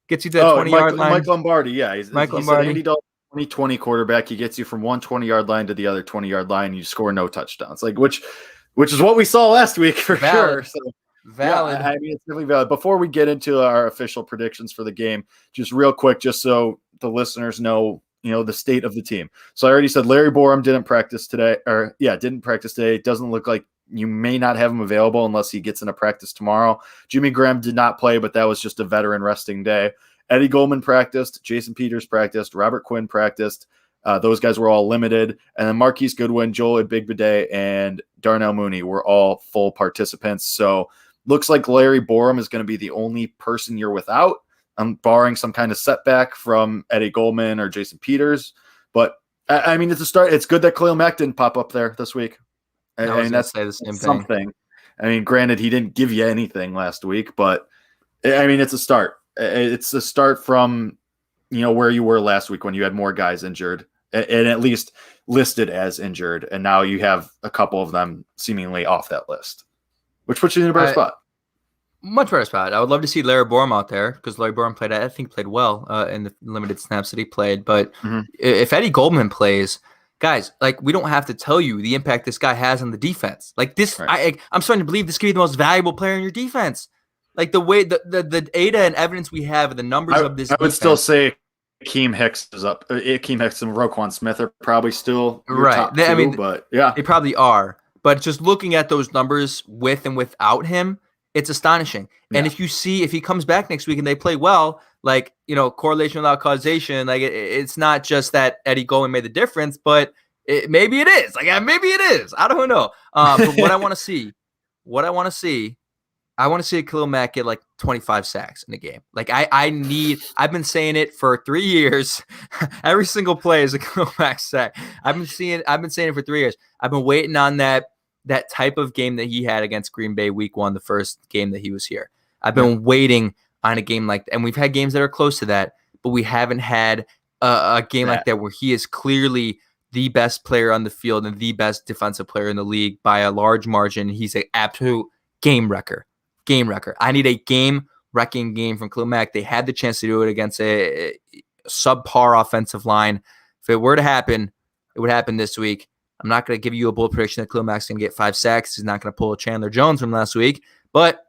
S5: gets you to the 20-yard line.
S8: Mike Lombardi,
S5: Mike Lombardi.
S8: Andy Dalton. 2020 quarterback, he gets you from one 20-yard line to the other 20-yard line, and you score no touchdowns. Which is what we saw last week for sure. So valid. Yeah, I mean, it's really valid. Before we get into our official predictions for the game, just real quick, just so the listeners know, the state of the team. So I already said Larry Borum didn't practice today. It doesn't look like you may not have him available unless he gets into practice tomorrow. Jimmy Graham did not play, but that was just a veteran resting day. Eddie Goldman practiced, Jason Peters practiced, Robert Quinn practiced. Those guys were all limited. And then Marquise Goodwin, Joel Adbigbiday, and Darnell Mooney were all full participants. So looks like Larry Borum is going to be the only person you're without, barring some kind of setback from Eddie Goldman or Jason Peters. But, I mean, it's a start. It's good that Khalil Mack didn't pop up there this week. I mean, that's
S5: the same
S8: something.
S5: thing.
S8: I mean, granted, he didn't give you anything last week, but, I mean, it's a start. It's a start from, where you were last week when you had more guys injured and at least listed as injured. And now you have a couple of them seemingly off that list, which puts you in a better spot.
S5: Much better spot. I would love to see Larry Borum out there because Larry Borum played well in the limited snaps that he played. But if Eddie Goldman plays, guys, we don't have to tell you the impact this guy has on the defense. I'm starting to believe this could be the most valuable player in your defense. The way the data and evidence we have of the numbers of this, I
S8: would still say Akeem Hicks is up. Akeem Hicks and Roquan Smith are probably still your top 2, but yeah,
S5: they probably are. But just looking at those numbers with and without him, it's astonishing. Yeah. And if he comes back next week and they play well, correlation without causation, it's not just that Eddie Goldman made the difference, but maybe it is. Maybe it is. I don't know. But what I want to see. I want to see a Khalil Mack get 25 sacks in a game. I've been saying it for 3 years. Every single play is a Khalil Mack sack. I've been saying it for 3 years. I've been waiting on that type of game that he had against Green Bay week 1, the first game that he was here. I've been waiting on a game like that. And we've had games that are close to that, but we haven't had a game like that where he is clearly the best player on the field and the best defensive player in the league by a large margin. He's an absolute game wrecker. I need a game-wrecking game from Khalil Mack. They had the chance to do it against a subpar offensive line. If it were to happen, it would happen this week. I'm not going to give you a bold prediction that Khalil Mack's going to get 5 sacks. He's not going to pull a Chandler Jones from last week, but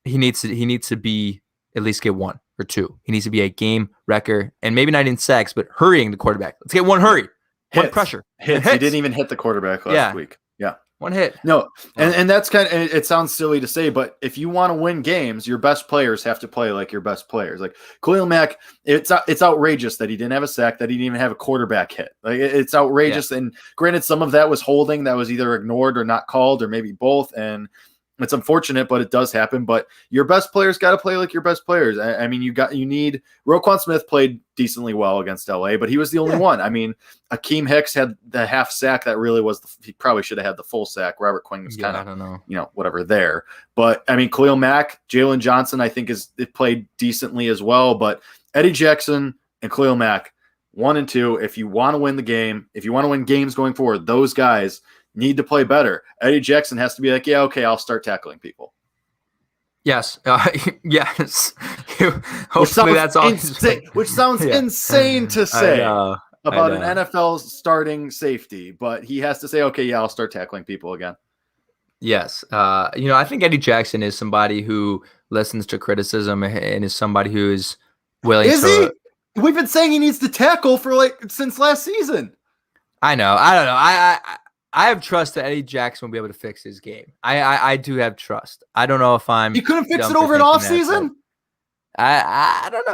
S5: he needs to be at least get 1 or 2. He needs to be a game wrecker, and maybe not in sacks, but hurrying the quarterback. Let's get 1 hurry, 1 pressure.
S8: Hits. He didn't even hit the quarterback last week. Yeah.
S5: One hit.
S8: No, and that's kind of, it sounds silly to say, but if you want to win games, your best players have to play like your best players. Like Khalil Mack, it's outrageous that he didn't have a sack, that he didn't even have a quarterback hit. Like it's outrageous. Yeah. And granted, some of that was holding that was either ignored or not called or maybe both. And it's unfortunate, but it does happen. But your best players got to play like your best players. I mean, you need Roquan Smith played decently well against LA, but he was the only one. I mean, Akeem Hicks had the half sack that really was. He probably should have had the full sack. Robert Quinn was kind of, I don't know, whatever there. But I mean, Khalil Mack, Jalen Johnson, I think it played decently as well. But Eddie Jackson and Khalil Mack, 1 and 2. If you want to win the game, if you want to win games going forward, those guys need to play better. Eddie Jackson has to be like, yeah, okay, I'll start tackling people.
S5: Yes. Yes. Hopefully that's all.
S8: Which sounds insane to say about an NFL starting safety, but he has to say, okay, yeah, I'll start tackling people again.
S5: Yes. I think Eddie Jackson is somebody who listens to criticism and is somebody who is willing to.
S8: He? We've been saying he needs to tackle since last season.
S5: I know. I don't know. I have trust that Eddie Jackson will be able to fix his game. I do have trust. I don't know if I'm.
S8: You couldn't fix it over an off season.
S5: I don't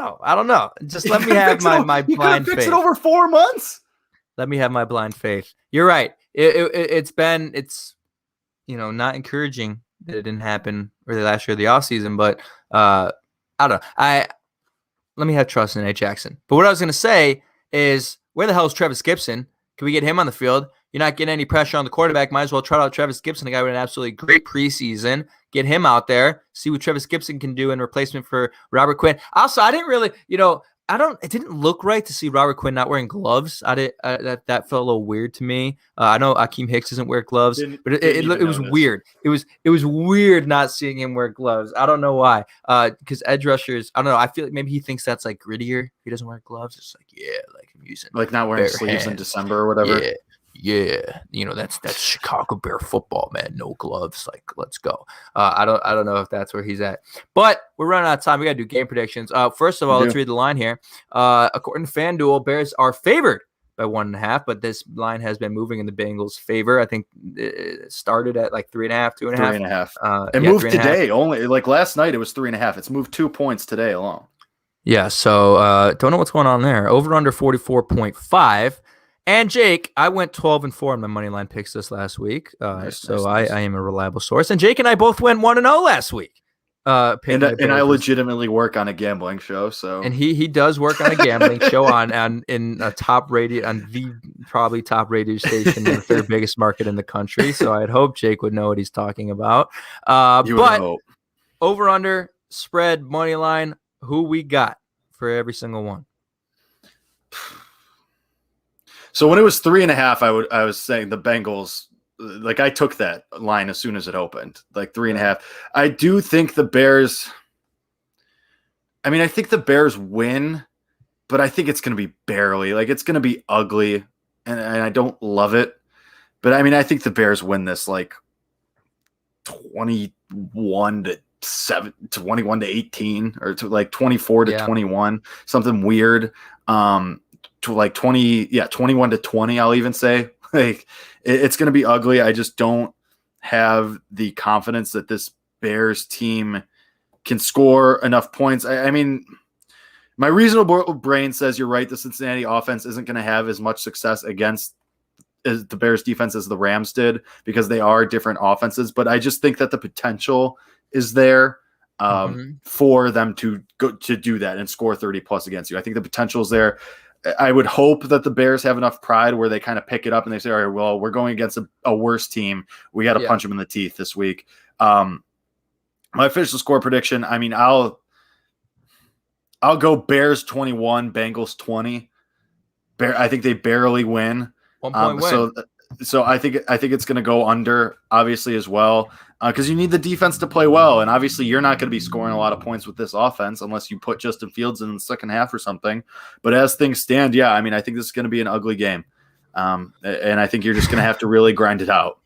S5: know. Just let me have my blind faith. You couldn't fix it
S8: over 4 months.
S5: Let me have my blind faith. You're right. It's not encouraging that it didn't happen really last year of the off season, but I don't know. Let me have trust in Eddie Jackson. But what I was going to say is, where the hell is Travis Gibson? Can we get him on the field? You're not getting any pressure on the quarterback. Might as well try out Travis Gibson, a guy with an absolutely great preseason. Get him out there. See what Travis Gibson can do in replacement for Robert Quinn. Also, I didn't really, it didn't look right to see Robert Quinn not wearing gloves. That felt a little weird to me. I know Akeem Hicks doesn't wear gloves, but it was weird. It was weird not seeing him wear gloves. I don't know why. Because edge rushers, I don't know. I feel like maybe he thinks that's like grittier. If he doesn't wear gloves, it's like, yeah, like I'm using
S8: like not wearing sleeves in December or whatever.
S5: Yeah, that's Chicago Bear football, man. No gloves, like let's go. I don't know if that's where he's at, but we're running out of time. We got to do game predictions. First of all, let's read the line here. According to FanDuel, Bears are favored by 1.5, but this line has been moving in the Bengals' favor. I think it started at like 3.5, 2.5.
S8: 3.5. It moved today only. Like last night, it was 3.5. It's moved 2 points today alone.
S5: Yeah, so don't know what's going on there. Over under 44.5. And Jake, I went 12-4 in my money line picks this last week, nice. I am a reliable source. And Jake and I both went 1-0 last week.
S8: And I legitimately work on a gambling show, so
S5: and he does work on a gambling show in a top rated on the probably top radio station in the third biggest market in the country. So I'd hope Jake would know what he's talking about. But over under spread money line, who we got for every single one.
S8: So when it was 3.5, I was saying the Bengals, like I took that line as soon as it opened, like 3.5. I do think the Bears. I mean, I think the Bears win, but I think it's going to be barely. Like it's going to be ugly, and I don't love it. But I mean, I think the Bears win this like 21-7, 21-18, or to like 24-21, something weird. To like 21-20, I'll even say. Like it's going to be ugly. I just don't have the confidence that this Bears team can score enough points. I mean, my reasonable brain says you're right. The Cincinnati offense isn't going to have as much success against the Bears defense as the Rams did because they are different offenses. But I just think that the potential is there for them to go to do that and score 30 plus against you. I think the potential is there. I would hope that the Bears have enough pride where they kind of pick it up and they say, all right, well, we're going against a worse team. We got to punch them in the teeth this week. My official score prediction, I mean, I'll go Bears 21, Bengals 20. I think they barely win.
S5: 1 point win.
S8: So I think it's going to go under, obviously, as well, because you need the defense to play well. And obviously, you're not going to be scoring a lot of points with this offense unless you put Justin Fields in the second half or something. But as things stand, yeah, I mean, I think this is going to be an ugly game. And I think you're just going to have to really grind it out.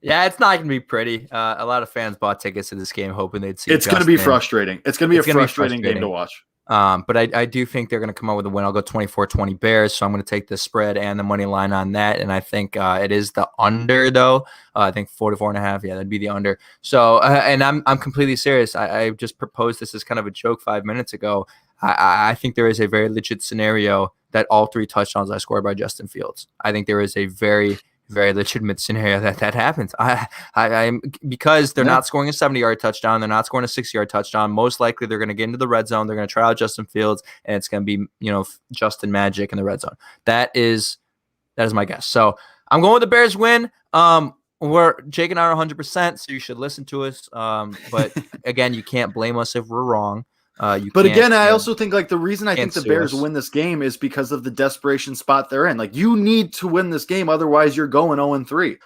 S5: Yeah, it's not going to be pretty. A lot of fans bought tickets to this game hoping they'd see.
S8: It's going to be frustrating. It's going to be a frustrating game to watch.
S5: But I do think they're going to come out with a win. I'll go 24-20 Bears. So I'm going to take the spread and the money line on that. And I think it is the under, though. I think 4 to 4.5. Yeah, that'd be the under. So, and I'm completely serious. I just proposed this as kind of a joke 5 minutes ago. I think there is a very legit scenario that all 3 touchdowns are scored by Justin Fields. I think there is a very legitimate scenario that happens. I'm because they're not scoring a 70-yard touchdown, they're not scoring a 60-yard touchdown. Most likely, they're going to get into the red zone. They're going to try out Justin Fields, and it's going to be Justin Magic in the red zone. That is my guess. So I'm going with the Bears win. Jake and I are 100%, so you should listen to us. But again, you can't blame us if we're wrong.
S8: But again, I also think the reason I think the Bears win this game is because of the desperation spot they're in. You need to win this game, otherwise you're going 0-3.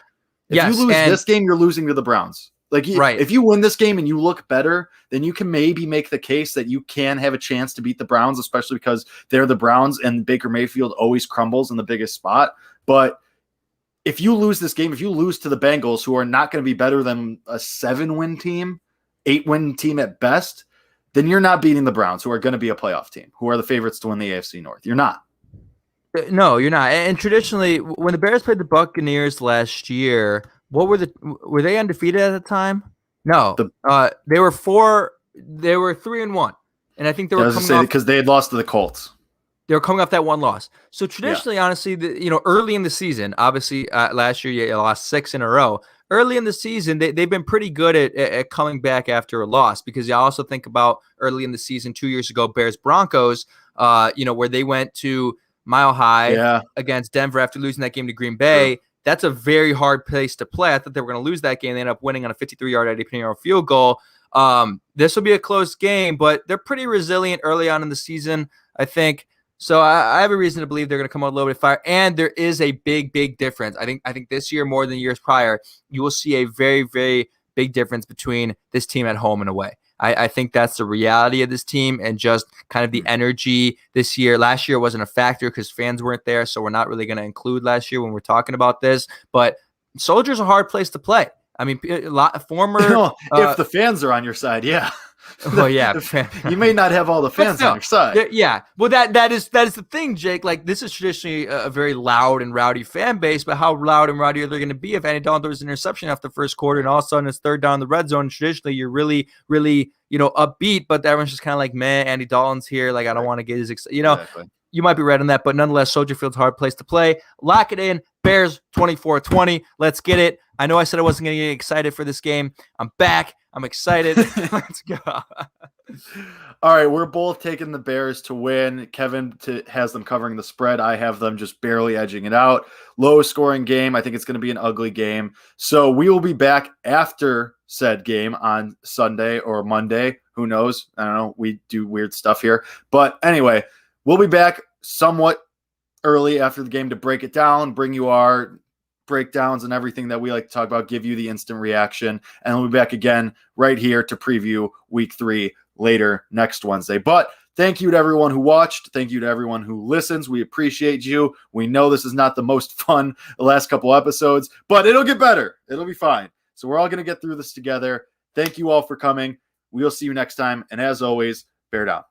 S8: If you lose this game, you're losing to the Browns.
S5: Right.
S8: If you win this game and you look better, then you can maybe make the case that you can have a chance to beat the Browns, especially because they're the Browns and Baker Mayfield always crumbles in the biggest spot. But if you lose this game, if you lose to the Bengals, who are not going to be better than a 7-win team, 8-win team at best, then you're not beating the Browns, who are going to be a playoff team, who are the favorites to win the AFC North. You're not.
S5: No, you're not. And traditionally, when the Bears played the Buccaneers last year, were they undefeated at the time? No. They were 3-1. And I think they were
S8: because they had lost to the Colts.
S5: They were coming off that one loss. So traditionally, honestly, early in the season, obviously last year you lost 6 in a row. Early in the season, they've been pretty good at coming back after a loss, because you also think about early in the season 2 years ago, Bears-Broncos, where they went to Mile High against Denver after losing that game to Green Bay. Sure. That's a very hard place to play. I thought they were going to lose that game. They ended up winning on a 53-yard Eddie Pinheiro field goal. This will be a close game, but they're pretty resilient early on in the season, I think. So I have a reason to believe they're going to come out a little bit fire. And there is a big difference. I think this year more than years prior, you will see a very, very big difference between this team at home and away. I think that's the reality of this team, and just kind of the energy this year. Last year wasn't a factor because fans weren't there, so we're not really going to include last year when we're talking about this. But Soldier's a hard place to play. I mean, a lot former.
S8: If the fans are on your side, yeah.
S5: Well, yeah,
S8: you may not have all the fans on your side.
S5: Yeah, well, that is the thing, Jake. This is traditionally a very loud and rowdy fan base, but how loud and rowdy are they going to be if Andy Dalton throws an interception after the first quarter, and all of a sudden it's third down in the red zone? Traditionally, you're really upbeat, but everyone's just kind of like, man, Andy Dalton's here. I don't want to get his exactly. You might be right on that, but nonetheless, Soldier Field's a hard place to play. Lock it in. Bears 24-20. Let's get it. I know I said I wasn't going to get excited for this game. I'm back. I'm excited. Let's go.
S8: All right, we're both taking the Bears to win. Kevin has them covering the spread. I have them just barely edging it out. Low scoring game. I think it's going to be an ugly game. So we will be back after said game on Sunday or Monday. Who knows? I don't know. We do weird stuff here. But anyway, we'll be back somewhat early after the game to break it down, bring you our breakdowns and everything that we like to talk about, give you the instant reaction, and we'll be back again right here to preview week 3 later next Wednesday. But thank you to everyone who watched. Thank you to everyone who listens. We appreciate you. We know this is not the most fun the last couple episodes, but it'll get better. It'll be fine. So we're all going to get through this together. Thank you all for coming. We'll see you next time. And as always, bear down.